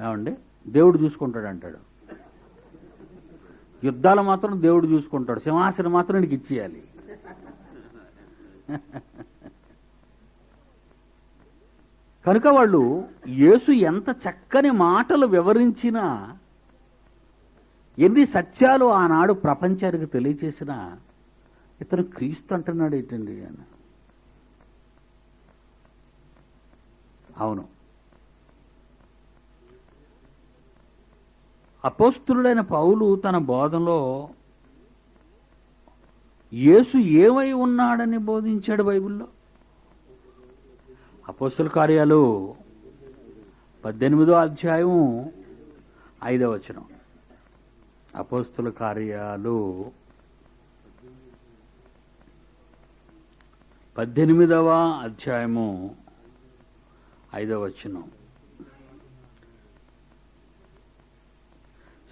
ఏమండి, దేవుడు చూసుకుంటాడు అంటాడు. యుద్ధాలు మాత్రం దేవుడు చూసుకుంటాడు, సింహాసనం మాత్రం నీకు ఇచ్చేయాలి. కనుక వాళ్ళు యేసు ఎంత చక్కని మాటలు వివరించినా, ఎన్ని సత్యాలు ఆనాడు ప్రపంచానికి తెలియచేసినా, ఇతను క్రీస్తు అంటున్నాడు ఏంటండి అని. అవును, అపోస్తులుడైన పౌలు తన బోధనలో యేసు ఏమై ఉన్నాడని బోధించాడు బైబిల్లో. అపోస్తుల కార్యాలు 18వ అధ్యాయం 5వ వచనం. అపోస్తుల కార్యాలు 18వ అధ్యాయము 5వ వచనం.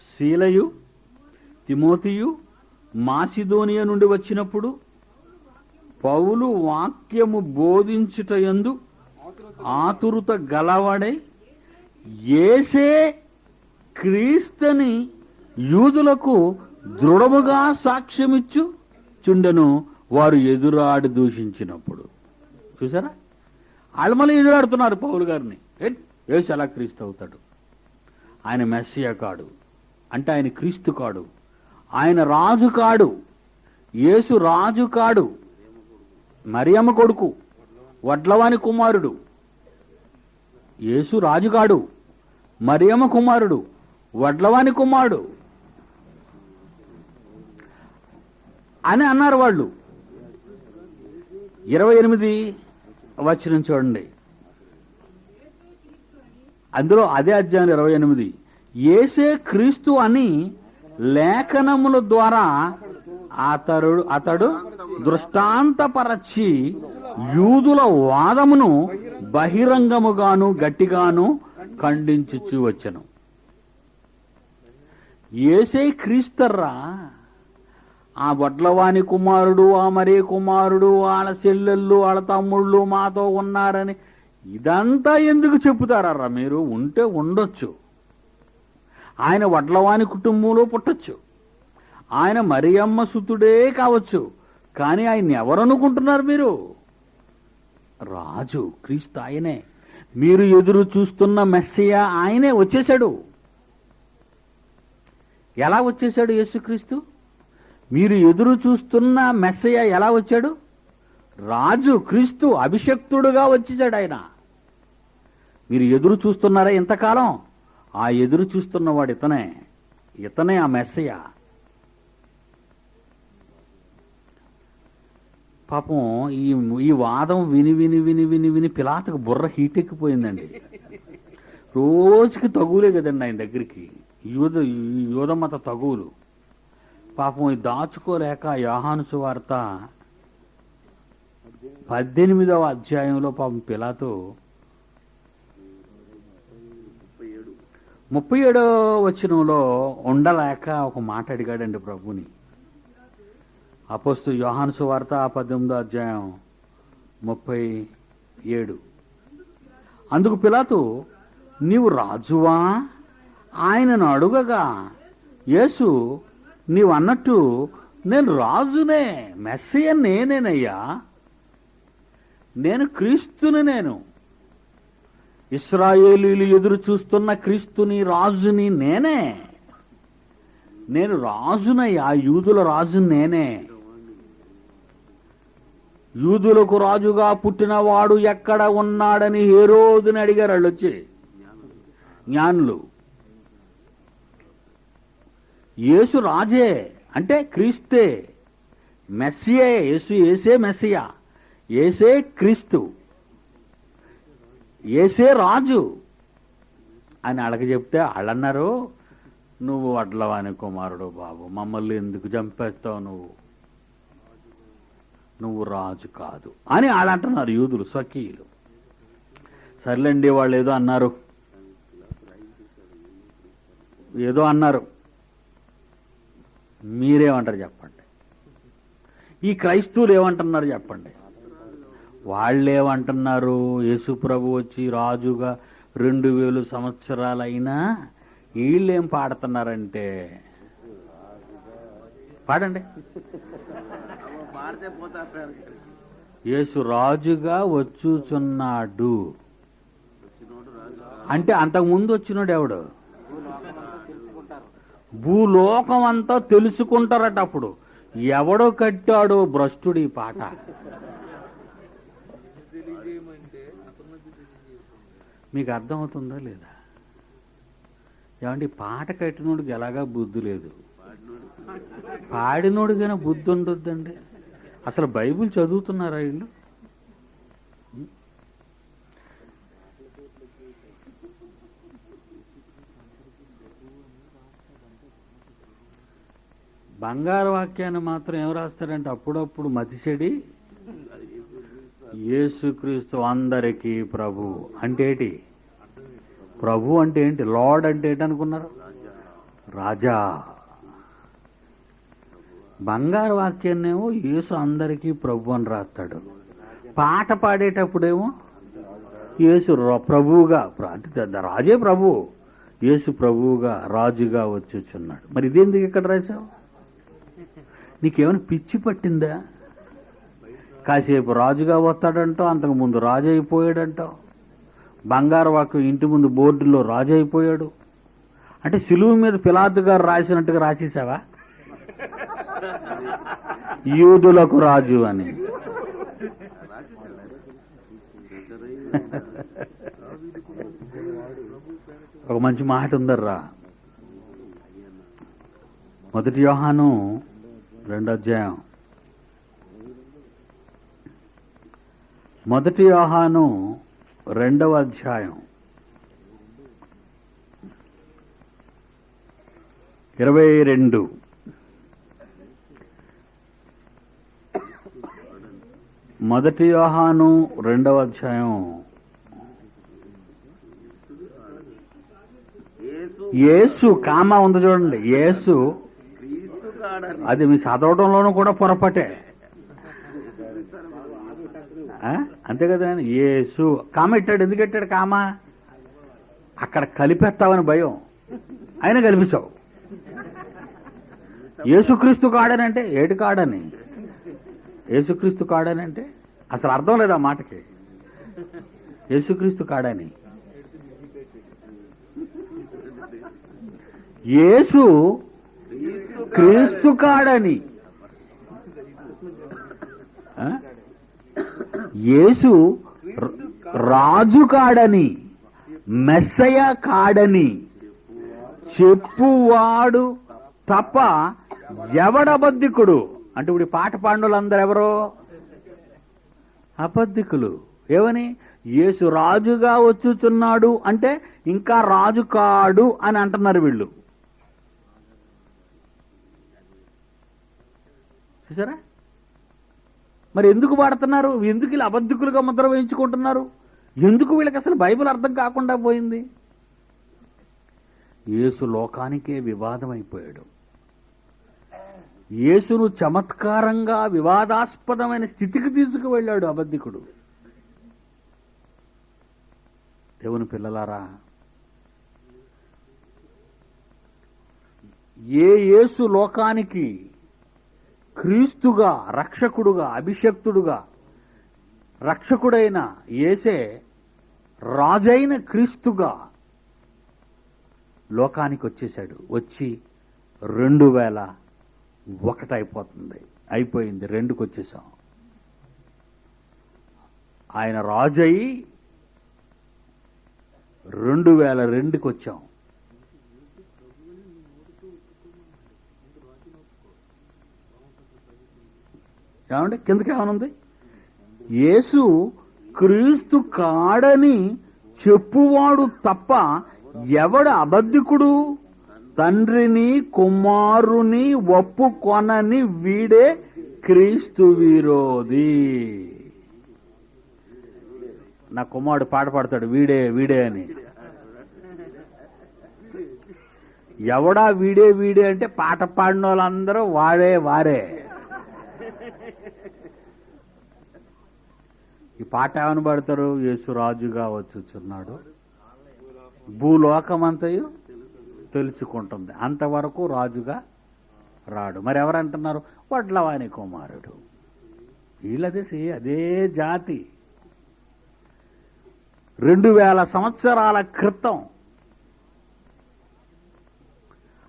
శీలయు తిమోతియు మాసిదోనియా నుండి వచ్చినప్పుడు పౌలు వాక్యము బోధించుటయందు ఆతురత గలవాడై యేసే క్రీస్తుని యూదులకు దృఢముగా సాక్ష్యమిచ్చు చుండెను వారు ఎదురాడి దూషించినప్పుడు. చూసారా, వాళ్ళు మళ్ళీ ఎదురాడుతున్నారు పౌలు గారిని. యేసు ఎలా క్రీస్తు అవుతాడు? ఆయన మెస్సియా కాడు, అంటే ఆయన క్రీస్తు కాడు, ఆయన రాజు కాడు, యేసు రాజు కాడు, మరియమ్మ కొడుకు, వడ్లవాని కుమారుడు. యేసు రాజు కాడు, మరియమ్మ కుమారుడు, వడ్లవాని కుమారుడు అని అన్నారు వాళ్ళు. 28 వచనం చూడండి, అందులో అదే అధ్యాయం 28. యేసే క్రీస్తు అని లేఖనముల ద్వారా అతడు దృష్టాంతపరచి యూదుల వాదమును బహిరంగముగాను గట్టిగాను ఖండించుచు వచ్చెను. యేసే క్రీస్తర్రా, ఆ వడ్లవాని కుమారుడు, ఆ మరే కుమారుడు, వాళ్ళ చెల్లెళ్ళు, వాళ్ళ తమ్ముళ్ళు మాతో ఉన్నారని ఇదంతా ఎందుకు చెప్పుతారా మీరు? ఉంటే ఉండొచ్చు, ఆయన వడ్లవాని కుటుంబంలో పుట్టొచ్చు, ఆయన మరియమ్మ సుతుడే కావచ్చు, కానీ ఆయన ఎవరనుకుంటున్నారు మీరు? రాజు క్రీస్తు ఆయనే. మీరు ఎదురు చూస్తున్న మెస్సియా ఆయనే వచ్చేశాడు. ఎలా వచ్చేశాడు యేసుక్రీస్తు? మీరు ఎదురు చూస్తున్న మెస్సియా ఎలా వచ్చాడు? రాజు క్రీస్తు అభిషక్తుడుగా వచ్చేశాడు ఆయన. మీరు ఎదురు చూస్తున్నారా ఇంతకాలం? ఆ ఎదురు చూస్తున్నవాడు ఇతనే ఆ మెస్సియా. పాపం ఈ వాదం విని విని విని విని విని పిలాతుకు బుర్ర హీట్ ఎక్కిపోయిందండి. రోజుకి తగులే కదండి ఆయన దగ్గరికి, యూదమత తగువులు. పాపం ఇది దాచుకోలేక యోహాను సువార్త 18వ అధ్యాయంలో పాపం పిలాతు 37వ వచనంలో ఉండలేక ఒక మాట అడిగాడండి ప్రభుని. అపోస్తలుల యోహాను సువార్త 18వ అధ్యాయం 37. అందుకు పిలాతు, నీవు రాజువా? ఆయనను అడుగగా యేసు, నీవు అన్నట్టు నేను రాజునే, మెస్సియా నేనేనయ్యా, నేను క్రీస్తుని, ఇశ్రాయేలీయులు ఎదురు చూస్తున్న క్రీస్తుని, రాజుని నేను రాజునయ్యా, యూదుల రాజు నేనే. యూదులకు రాజుగా పుట్టినవాడు ఎక్కడ ఉన్నాడని హేరోదుని అడిగారు వాళ్ళు వచ్చి జ్ఞానులు. యేసు రాజే అంటే క్రీస్తే, మెస్సియే, యేసే మెస్సియా, యేసే క్రీస్తు, యేసే రాజు అని వాళ్ళకి చెప్తే వాళ్ళన్నారు, నువ్వు వడ్లవాని కుమారుడు బాబు, మమ్మల్ని ఎందుకు చంపేస్తావు, నువ్వు రాజు కాదు అని వాళ్ళు అంటున్నారు యూదులు, స్వకీయులు. సర్లేండి, వాళ్ళు ఏదో అన్నారు, మీరేమంటారు చెప్పండి? ఈ క్రైస్తవులు ఏమంటున్నారు చెప్పండి? వాళ్ళేమంటున్నారు, యేసు ప్రభు వచ్చి రాజుగా 2000 సంవత్సరాలైనా వీళ్ళేం పాడుతున్నారంటే, పాడండి. యేసు రాజుగా వచ్చుచున్నాడు అంటే అంతకుముందు వచ్చినాడు ఎవడు? భూలోకం అంతా తెలుసుకుంటారట. అప్పుడు ఎవడో కట్టాడో భ్రష్టుడు ఈ పాట. మీకు అర్థమవుతుందా లేదా? ఏమంటే పాట కట్టినోడికి ఎలాగా బుద్ధి లేదు, పాడినోడికైనా బుద్ధి ఉండొద్దండి. అసలు బైబిల్ చదువుతున్నారా వీళ్ళు? బంగారు వాక్యాన్ని మాత్రం ఏం రాస్తాడంటే అప్పుడప్పుడు మతిచెడి, యేసుక్రీస్తు అందరికీ ప్రభు అంటే ఏంటి? ప్రభు అంటే ఏంటి? లార్డ్ అంటే ఏంటి అనుకున్నారు? రాజా. బంగారు వాక్యాన్నేమో యేసు అందరికీ ప్రభు అని రాస్తాడు. పాట పాడేటప్పుడేమో యేసు ప్రభువుగా, అంటే రాజే ప్రభు, యేసు ప్రభువుగా రాజుగా వచ్చుచున్నాడు. మరి ఇదేందుకు ఇక్కడ రాశావు? నీకేమైనా పిచ్చి పట్టిందా? కాసేపు రాజుగా వస్తాడంటావు, అంతకుముందు రాజు అయిపోయాడంటావు. బంగారు వాక్యం ఇంటి ముందు బోర్డులో రాజు అయిపోయాడు అంటే సిలువు మీద పిలాతు గారు రాసినట్టుగా రాసేసావా? యూదులకు రాజు అని. ఒక మంచి మాట ఉందర్రా. 1 యోహాను 2వ అధ్యాయం. 1 యోహాను 2వ అధ్యాయం 22. మొదటి యోహాను 2వ అధ్యాయం. యేసు కామా ఉంది చూడండి. యేసు, అది మీ చదవడంలోనూ కూడా పొరపాటే, అంతే కదా. యేసు కామ ఎట్టాడు. ఎందుకు ఎట్టాడు కామ? అక్కడ కలిపేస్తావని భయం, ఆయన కల్పించావు. యేసుక్రీస్తు కాడనంటే ఏటి కాడని? యేసుక్రీస్తు కాడని అంటే అసలు అర్థం లేదు ఆ మాటకి. యేసుక్రీస్తు కాడని, యేసు క్రీస్తు కాడని, యేసు రాజు కాడని, మెస్సయ కాడని చెప్పువాడు తప్ప ఎవడబద్ధికుడు. అంటే ఇప్పుడు పాట పాండవులందరూ ఎవరో అబద్ధికులు. ఏమని? యేసు రాజుగా వచ్చుచున్నాడు అంటే ఇంకా రాజు కాడు అని అంటున్నారు వీళ్ళు. చూసారా? మరి ఎందుకు పాడుతున్నారు? ఎందుకు ఇలా అబద్ధికులుగా ముద్ర వేయించుకుంటున్నారు? ఎందుకు వీళ్ళకి అసలు బైబిల్ అర్థం కాకుండా పోయింది? యేసు లోకానికే వివాదం అయిపోయాడు. యేసును చమత్కారంగా వివాదాస్పదమైన స్థితికి తీసుకువెళ్ళాడు అబద్ధికుడు. దేవుని పిల్లలారా, యేసు లోకానికి క్రీస్తుగా, రక్షకుడుగా, అభిషక్తుడుగా, రక్షకుడైన యేసే రాజైన క్రీస్తుగా లోకానికి వచ్చేశాడు. వచ్చి 2001 అయిపోయింది, 2కి వచ్చేసాం. ఆయన రాజు అయి 2002కి వచ్చాం. ఏమంటే కిందకి ఏమనుంది? యేసు క్రీస్తు కాడని చెప్పువాడు తప్ప ఎవడు అబద్ధికుడు? తండ్రిని కుమారుని ఒప్పుకొనని వీడే క్రీస్తు విరోధి. నా కుమారుడు పాట పాడతాడు, వీడే వీడే అని. ఎవడా వీడే వీడే అంటే పాట పాడిన వాళ్ళందరూ వాడే వారే. ఈ పాట ఏమని పాడతారు? యేసు రాజుగా వచ్చుచున్నాడు, భూలోకమంతయు తెలుసుకుంటుంది, అంతవరకు రాజుగా రాడు. మరి ఎవరంటున్నారు? వడ్లవాని కుమారుడు. వీళ్ళదేసి అదే జాతి 2000 సంవత్సరాల క్రితం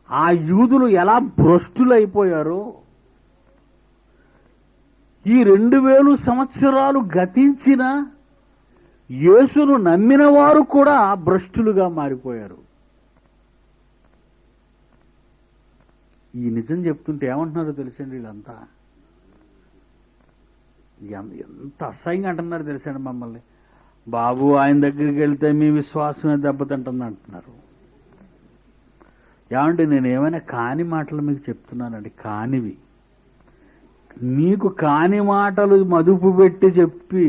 ఆ యూదులు ఎలా భ్రష్టులైపోయారో ఈ 2000 సంవత్సరాలు గతించిన యేసును నమ్మిన వారు కూడా భ్రష్టులుగా మారిపోయారు. ఈ నిజం చెప్తుంటే ఏమంటున్నారో తెలుసండి వీళ్ళంతా? ఎంత అసహ్యంగా అంటున్నారు తెలుసండి మమ్మల్ని. బాబు ఆయన దగ్గరికి వెళ్తే మీ విశ్వాసమే దెబ్బతింటుంది అంటున్నారు. ఏమంటే నేను ఏమైనా కాని మాటలు మీకు చెప్తున్నానండి, కానివి. మీకు కాని మాటలు మదుపు పెట్టి చెప్పి,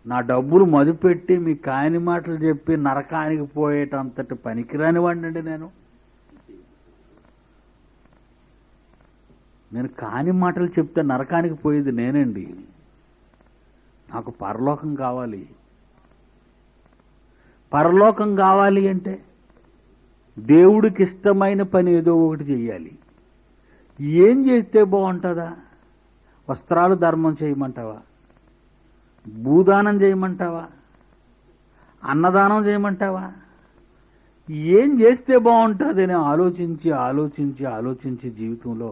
నా డబ్బులు మదుపు పెట్టి మీకు కాని మాటలు చెప్పి నరకానికి పోయేటంతటి పనికిరాని వాడినండి నేను. కాని మాటలు చెప్తే నరకానికి పోయేది నేనండి. నాకు పరలోకం కావాలి. పరలోకం కావాలి అంటే దేవుడికి ఇష్టమైన పని ఏదో ఒకటి చెయ్యాలి. ఏం చేస్తే బాగుంటుందా? వస్త్రాలు ధర్మం చేయమంటావా? భూదానం చేయమంటావా? అన్నదానం చేయమంటావా? ఏం చేస్తే బాగుంటుంది అని ఆలోచించి ఆలోచించి ఆలోచించి జీవితంలో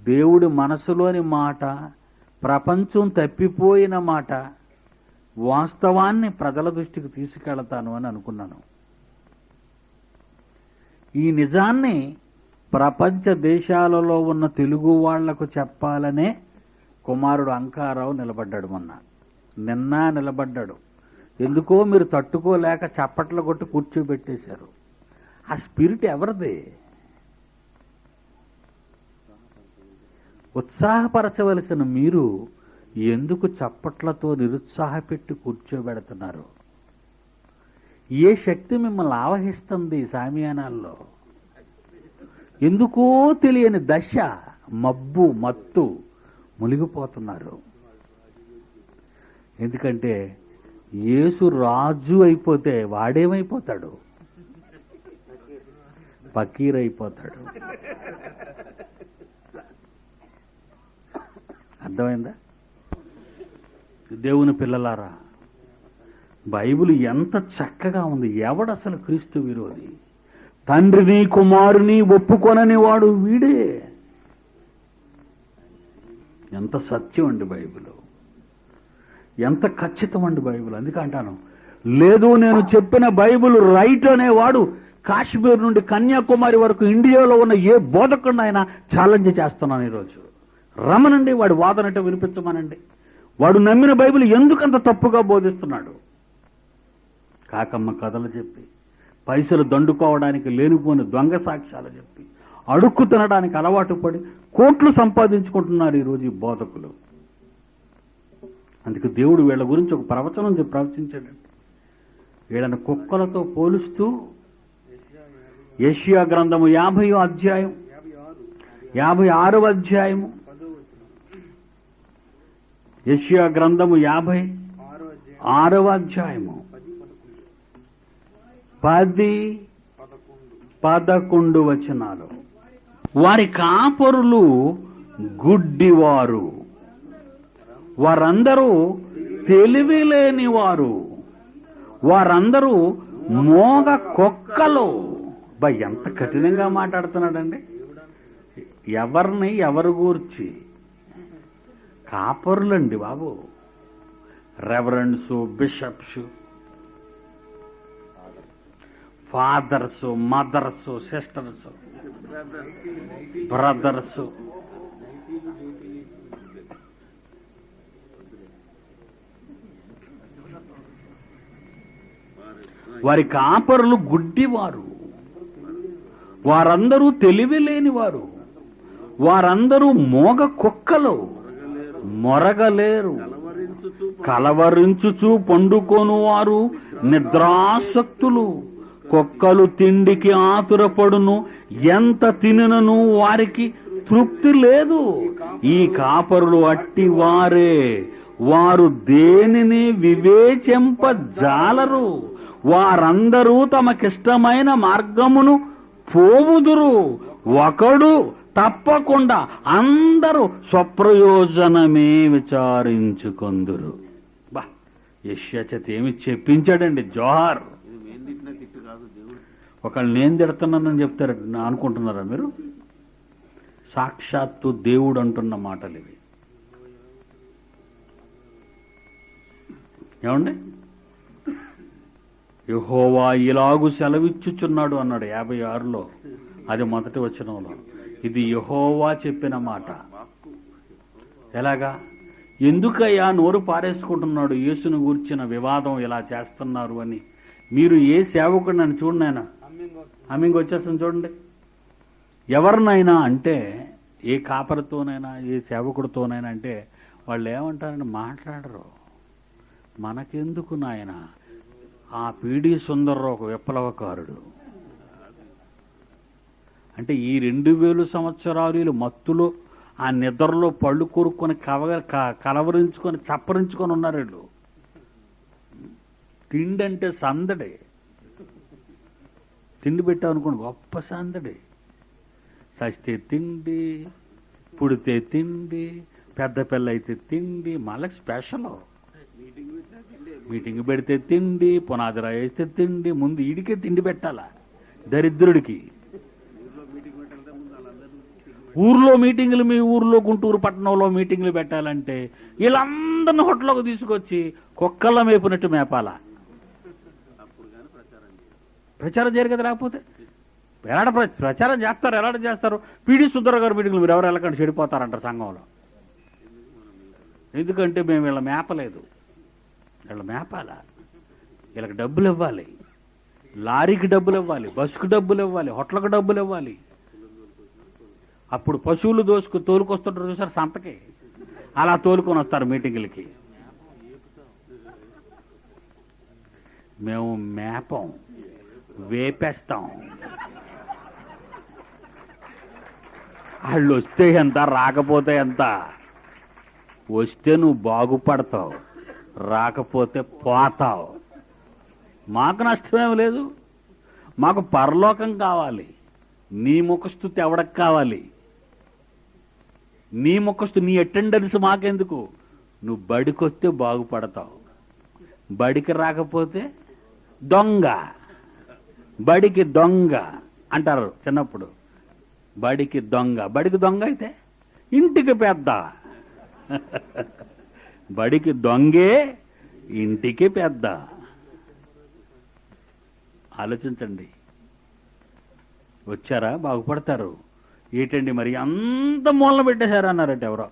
దేవుడి మనసులోని మాట, ప్రపంచం తప్పిపోయిన మాట, వాస్తవాన్ని ప్రజల దృష్టికి తీసుకెళ్తాను అని అనుకున్నాను. ఈ నిజాన్ని ప్రపంచ దేశాలలో ఉన్న తెలుగు వాళ్లకు చెప్పాలనే కుమారుడు అంకారావు నిలబడ్డాడు. నిన్న నిలబడ్డాడు. ఎందుకో మీరు తట్టుకోలేక చప్పట్లు కొట్టి కూర్చోబెట్టేశారు. ఆ స్పిరిట్ ఎవరిది? ఉత్సాహపరచవలసిన మీరు ఎందుకు చప్పట్లతో నిరుత్సాహపెట్టి కూర్చోబెడుతున్నారు? ఏ శక్తి మిమ్మల్ని ఆవహిస్తుంది? సామియానాల్లో ఎందుకో తెలియని దశ, మబ్బు, మత్తు మునిగిపోతున్నారు. ఎందుకంటే యేసు రాజు అయిపోతే వాడేమైపోతాడు? ఫకీరైపోతాడు. అర్థమైందా? దేవుని పిల్లలారా, బైబిల్ ఎంత చక్కగా ఉంది. ఎవడసలు క్రీస్తు విరోధి? తండ్రిని కుమారుని ఒప్పుకొనని వాడు వీడే. ఎంత సత్యం అండి బైబిల్, ఎంత ఖచ్చితం అండి బైబిల్. అందుకంటాను, లేదు నేను చెప్పిన బైబిల్ రైట్ అనేవాడు కాశ్మీర్ నుండి కన్యాకుమారి వరకు ఇండియాలో ఉన్న ఏ బోధకుడినైనా ఛాలెంజ్ చేస్తున్నాను ఈరోజు. రమనండి, వాడి వాదనట వినిపించమనండి. వాడు నమ్మిన బైబిల్ ఎందుకంత తప్పుగా బోధిస్తున్నాడు? కాకమ్మ కథలు చెప్పి, పైసలు దండుకోవడానికి లేనిపోని దొంగ సాక్ష్యాలు చెప్పి, అడుక్కు తినడానికి అలవాటు పడి కోట్లు సంపాదించుకుంటున్నారు ఈరోజు ఈ బోధకులు. అందుకే దేవుడు వీళ్ళ గురించి ఒక ప్రవచనం ప్రవచించాడండి. వీళ్ళని కుక్కలతో పోలుస్తూ యెషయా గ్రంథము 50వ అధ్యాయం 56వ అధ్యాయము, యెషయా గ్రంథము 56వ అధ్యాయము 10-11 వచనాలు. వారి కాపరులు గుడ్డివారు, వారందరూ తెలివిలేని వారు, వారందరూ మోగ కుక్కలు. ఎంత కఠినంగా మాట్లాడుతున్నాడండి. ఎవరిని ఎవరు గూర్చి? కాపరులండి బాబు, reverends, bishops, fathers, mothers, sisters, brothers, వారి కాపరులు గుడ్డివారు, వారందరూ తెలివిలేని వారు, వారందరూ మోగ కుక్కలు, మొరగలేరు, కలవరించుచూ పండుకోను వారు, నిద్రాసక్తులు, కుక్కలు తిండికి ఆతురపడును, ఎంత తినను వారికి తృప్తి లేదు. ఈ కాపరులు అట్టి వారే, వారు దేనిని వివేచింపజాలరు. వారందరూ తమకిష్టమైన మార్గమును పోవుదురు. ఒకడు తప్పకుండా, అందరూ స్వప్రయోజనమే విచారించుకొందురు. బా, యెషయా చేత ఏమి చెప్పించాడండి. జోహార్. ఒకళ్ళు నేను తిడుతున్నానని చెప్తారు అనుకుంటున్నారా మీరు? సాక్షాత్తు దేవుడు అంటున్న మాటలు ఇవి. ఏమండి? యెహోవా ఇలాగు సెలవిచ్చుచున్నాడు అన్నాడు 56లో. అది మొదటి వచనంలో. ఇది యెహోవా చెప్పిన మాట. ఎలాగా? ఎందుకయ్యా నోరు పారేసుకుంటున్నాడు యేసును గూర్చిన వివాదం ఇలా చేస్తున్నారు అని? మీరు ఏ సేవకుడు నన్ను చూడండి, ఆయన హమ్మింగ్ వచ్చేస్తుంది చూడండి. ఎవరినైనా అంటే, ఏ కాపరితోనైనా ఏ సేవకుడితోనైనా అంటే వాళ్ళు ఏమంటారని మాట్లాడరు. మనకెందుకు నాయన? ఆ పీడి సుందర్రావు ఒక విప్లవకారుడు అంటే ఈ 2000 సంవత్సరాలు మత్తులో ఆ నిద్రలో పళ్ళు కొరుక్కొని కలవరించుకొని చప్పరించుకొని ఉన్నారు వీళ్ళు. తిండి అంటే సందడి. తిండి పెట్టామనుకోండి, గొప్ప సందడి. సస్తే తిండి, పుడితే తిండి, పెద్ద పిల్ల అయితే తిండి, మళ్ళీ స్పెషల్. మీటింగ్ పెడితే తిండి, పునాది రాయి వేస్తే తిండి, ముందు ఈడికే తిండి పెట్టాలా దరిద్రుడికి. ఊర్లో మీటింగులు, మీ ఊర్లో గుంటూరు పట్టణంలో మీటింగులు పెట్టాలంటే వీళ్ళందరినీ హోటల్లోకి తీసుకొచ్చి కుక్కల మేపునట్టు మేపాలా? ప్రచారం చేయరు కదా. లేకపోతే ఎలాడ ప్రచారం చేస్తారు? ఎలాడ చేస్తారు? పీడి సుందరరావు గారు మీటింగ్లు మీరు ఎవరు వెళ్ళకండి, చెడిపోతారంటారు సంఘంలో. ఎందుకంటే మేము వీళ్ళ మేపలేదు. వీళ్ళ మేపాలా? వీళ్ళకి డబ్బులు ఇవ్వాలి, లారీకి డబ్బులు ఇవ్వాలి, బస్సుకు డబ్బులు ఇవ్వాలి, హోటల్కి డబ్బులు ఇవ్వాలి. అప్పుడు పశువులు తోలుకొస్తుంటారు చూసారు సంతకి, అలా తోలుకొని వస్తారు మీటింగులకి. మేము మేపం, వేపేస్తాం. వాళ్ళు వస్తే ఎంత, రాకపోతే ఎంత. వస్తే నువ్వు బాగుపడతావు, రాకపోతే పోతావు. మాకు నష్టమేం లేదు. మాకు పరలోకం కావాలి. నీ ముఖస్థుతి ఎవడకు కావాలి? నీ ముఖస్థు, నీ అటెండెన్స్ మాకెందుకు? నువ్వు బడికి వస్తే బాగుపడతావు, బడికి రాకపోతే దొంగ. బడికి దొంగ అంటారు చిన్నప్పుడు. బడికి దొంగ. బడికి దొంగ అయితే ఇంటికి పెద్ద. బడికి దొంగే, ఇంటికి పెద్ద. ఆలోచించండి. వచ్చారా? బాగుపడతారు. ఏంటండి మరి అంత మూలన పెట్టేశారా అన్నారట ఎవరో.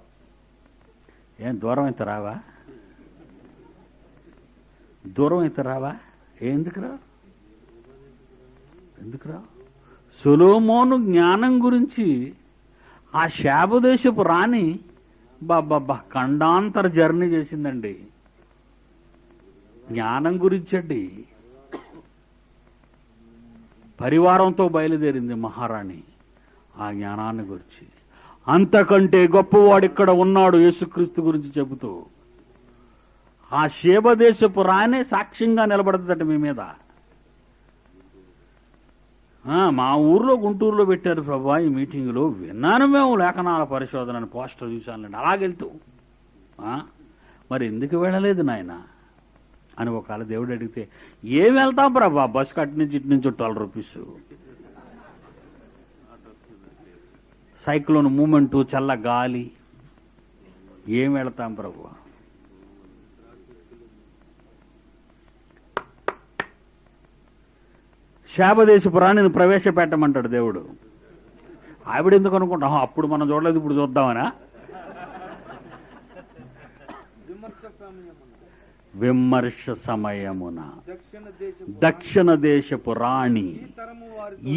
ఏం దూరం అయితే రావా? దూరం అయితే రావా? ఎందుకురా? ఎందుకురా? సొలొమోను జ్ఞానం గురించి ఆ శాబదేశపు రాణి బాబా ఖండాంతర జర్నీ చేసిందండి. జ్ఞానం గురించండి. పరివారంతో బయలుదేరింది మహారాణి ఆ జ్ఞానాన్ని గురించి. అంతకంటే గొప్పవాడు ఇక్కడ ఉన్నాడు యేసుక్రీస్తు గురించి చెబుతూ. ఆ శేబదేశపు రాణి సాక్ష్యంగా నిలబడుతుందట మీ మీద. మా ఊర్లో గుంటూరులో పెట్టారు ప్రభా ఈ మీటింగులో, విన్నాను మేము లేఖనాల పరిశోధన పోస్టర్ చూశానండి. అలాగెళ్తూ మరి ఎందుకు వెళ్ళలేదు నాయన అని ఒకవేళ దేవుడు అడిగితే, ఏం వెళ్తాం ప్రభా, బస్సు కట్టి నుంచి ఇటు నుంచి 12 రూపీస్, సైక్లోన్ మూమెంటు, చల్ల గాలి, ఏం వెళ్తాం ప్రభు? శాబదేశపు రాణిని ప్రవేశపెట్టమంటాడు దేవుడు. ఆవిడ ఎందుకు అనుకుంటాం? అప్పుడు మనం చూడలేదు, ఇప్పుడు చూద్దామనా? విమర్శ సమయమున దక్షిణ దేశపు రాణి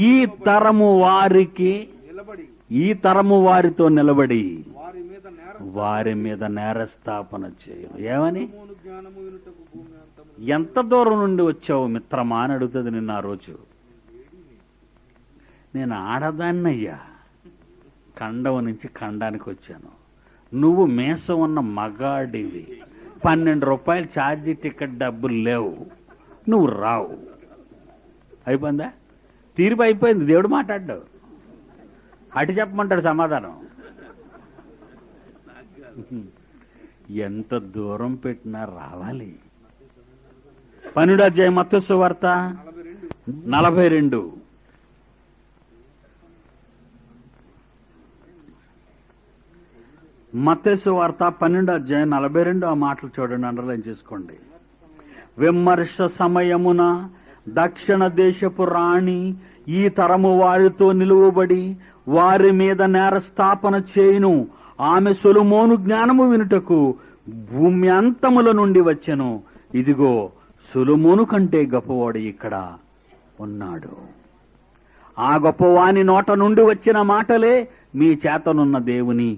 ఈ తరము వారికి, ఈ తరము వారితో నిలబడి వారి మీద నేరస్థాపన చేయను. ఏమని? ఎంత దూరం నుండి వచ్చావు మిత్రమా అని అడుగుతుంది నిన్న ఆ రోజు. నేను ఆడదాన్నయ్యా, ఖండం నుంచి ఖండానికి వచ్చాను. నువ్వు మీసం ఉన్న మగాడివి, 12 రూపాయలు ఛార్జీ టికెట్ డబ్బులు లేవు, నువ్వు రావు. అయిపోయిందా? తీర్పు అయిపోయింది. దేవుడు మాట్లాడ్డావు, అటు చెప్పమంటాడు సమాధానం. ఎంత దూరం పెట్టినా రావాలి. 12వ అధ్యాయం మత్తయి సువార్త 42. మత్తయి సువార్త 12వ అధ్యాయం 42 ఆ మాటలు చూడండి, అండర్లైన్ చేసుకోండి. విమర్శ సమయమున దక్షిణ దేశపు రాణి ఈ తరము వారితో నిలువబడి వారి మీద నేరస్థాపన చేయును. ఆమె సొలొమోను జ్ఞానము వినుటకు భూమి అంతముల నుండి వచ్చెను. ఇదిగో సొలొమోను కంటే గొప్పవాడు ఇక్కడ ఉన్నాడు. ఆ గొప్పవాని నోట నుండి వచ్చిన మాటలే మీ చేతనున్న దేవుని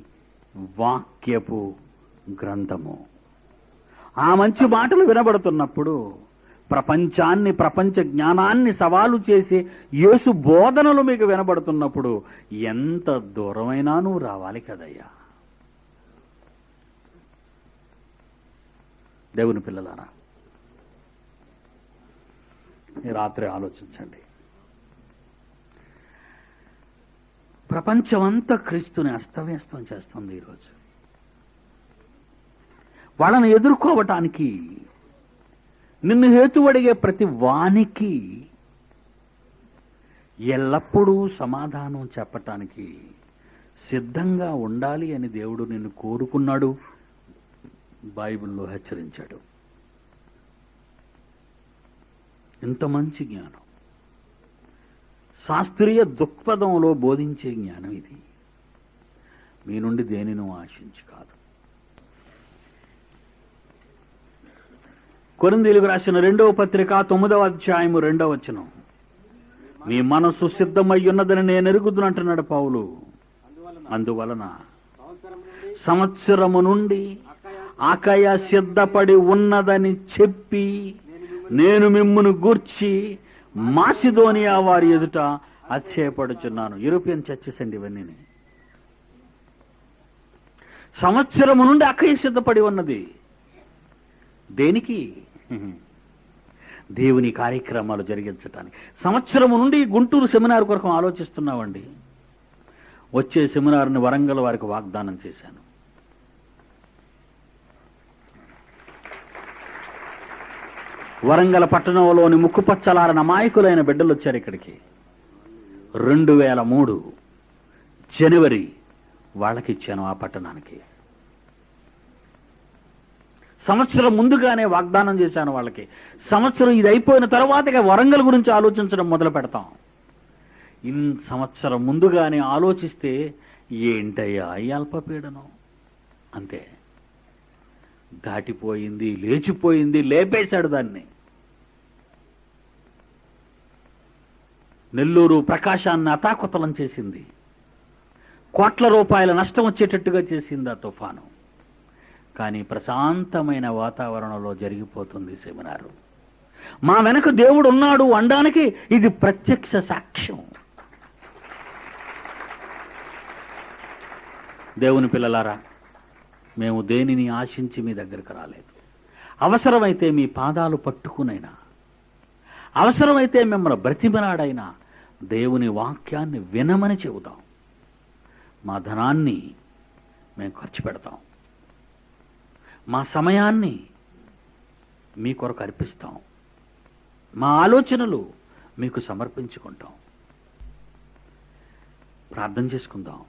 వాక్యపు గ్రంథము. ఆ మంచి మాటలు వినబడుతున్నప్పుడు ప్రపంచాన్ని, ప్రపంచ జ్ఞానాన్ని సవాలు చేసే యేసు బోధనలు మీకు వినబడుతున్నప్పుడు ఎంత దూరమైనా నువ్వు రావాలి కదయ్యా. దేవుని పిల్లలారా, ఈ రాత్రి ఆలోచించండి. ప్రపంచమంతా క్రీస్తుని అస్తవ్యస్తం చేస్తుంది ఈరోజు. వాళ్ళని ఎదుర్కోవటానికి నిన్ను హేతువడిగే ప్రతి వానికి ఎల్లప్పుడూ సమాధానం చెప్పటానికి సిద్ధంగా ఉండాలి అని దేవుడు నిన్ను కోరుకున్నాడు, బైబిల్లో హెచ్చరించాడు. ఇంత మంచి జ్ఞానం, శాస్త్రీయ దృక్పథంలో బోధించే జ్ఞానం ఇది. మీ నుండి దేనినూ ఆశించి కాదు. కొరింథీయులకు రాసిన 2వ పత్రిక 9వ అధ్యాయము 2వ వచనం. మీ మనస్సు సిద్ధమై ఉన్నదని నేను ఎరుగుదునంటున్నాడు పౌలు. అందువలన సంవత్సరము నుండి అకయ సిద్ధపడి ఉన్నదని చెప్పి నేను మిమ్మును గూర్చి మాసిదోనియా వారి ఎదుట అతిశయపడుచున్నాను. యూరోపియన్ చర్చెస్ అండి ఇవన్నీ. సంవత్సరము నుండి అకయ సిద్ధపడి ఉన్నది. దేనికి? దేవుని కార్యక్రమాలు జరిగించటానికి. సంవత్సరము నుండి గుంటూరు సెమినార్ కొరకు ఆలోచిస్తున్నామండి. వచ్చే సెమినార్ని వరంగల్ వారికి వాగ్దానం చేశాను. వరంగల్ పట్టణంలోని ముక్కుపచ్చలారన అమాయకులైన బిడ్డలు వచ్చారు ఇక్కడికి. 2003 జనవరి వాళ్ళకి ఇచ్చాను ఆ పట్టణానికి. సంవత్సరం ముందుగానే వాగ్దానం చేశాను వాళ్ళకి. సంవత్సరం ఇది అయిపోయిన తర్వాతగా వరంగల్ గురించి ఆలోచించడం మొదలు పెడతాం. సంవత్సరం ముందుగానే ఆలోచిస్తే ఏంటయ్యా ఈ అల్పపీడనం, అంతే. దాటిపోయింది, లేచిపోయింది, లేపేశాడు దాన్ని. నెల్లూరు ప్రకాశాన్ని అతాకుతలం చేసింది. కోట్ల రూపాయల నష్టం వచ్చేటట్టుగా చేసింది ఆ తుఫాను. కానీ ప్రశాంతమైన వాతావరణంలో జరిగిపోతుంది సెమినారు. మా వెనక దేవుడు ఉన్నాడు అనడానికి ఇది ప్రత్యక్ష సాక్ష్యం. దేవుని పిల్లలారా, మేము దేనిని ఆశించి మీ దగ్గరకు రాలేదు. అవసరమైతే మీ పాదాలు పట్టుకునైనా, అవసరమైతే మిమ్మల్ని బ్రతిమలాడైనా దేవుని వాక్యాన్ని వినమని చెబుతాం. మా ధనాన్ని మేము ఖర్చు పెడతాం, మా సమయాన్ని మీ కొరకు అర్పిస్తాం, మా ఆలోచనలు మీకు సమర్పించుకుంటాం. ప్రార్థన చేసుకుందాం.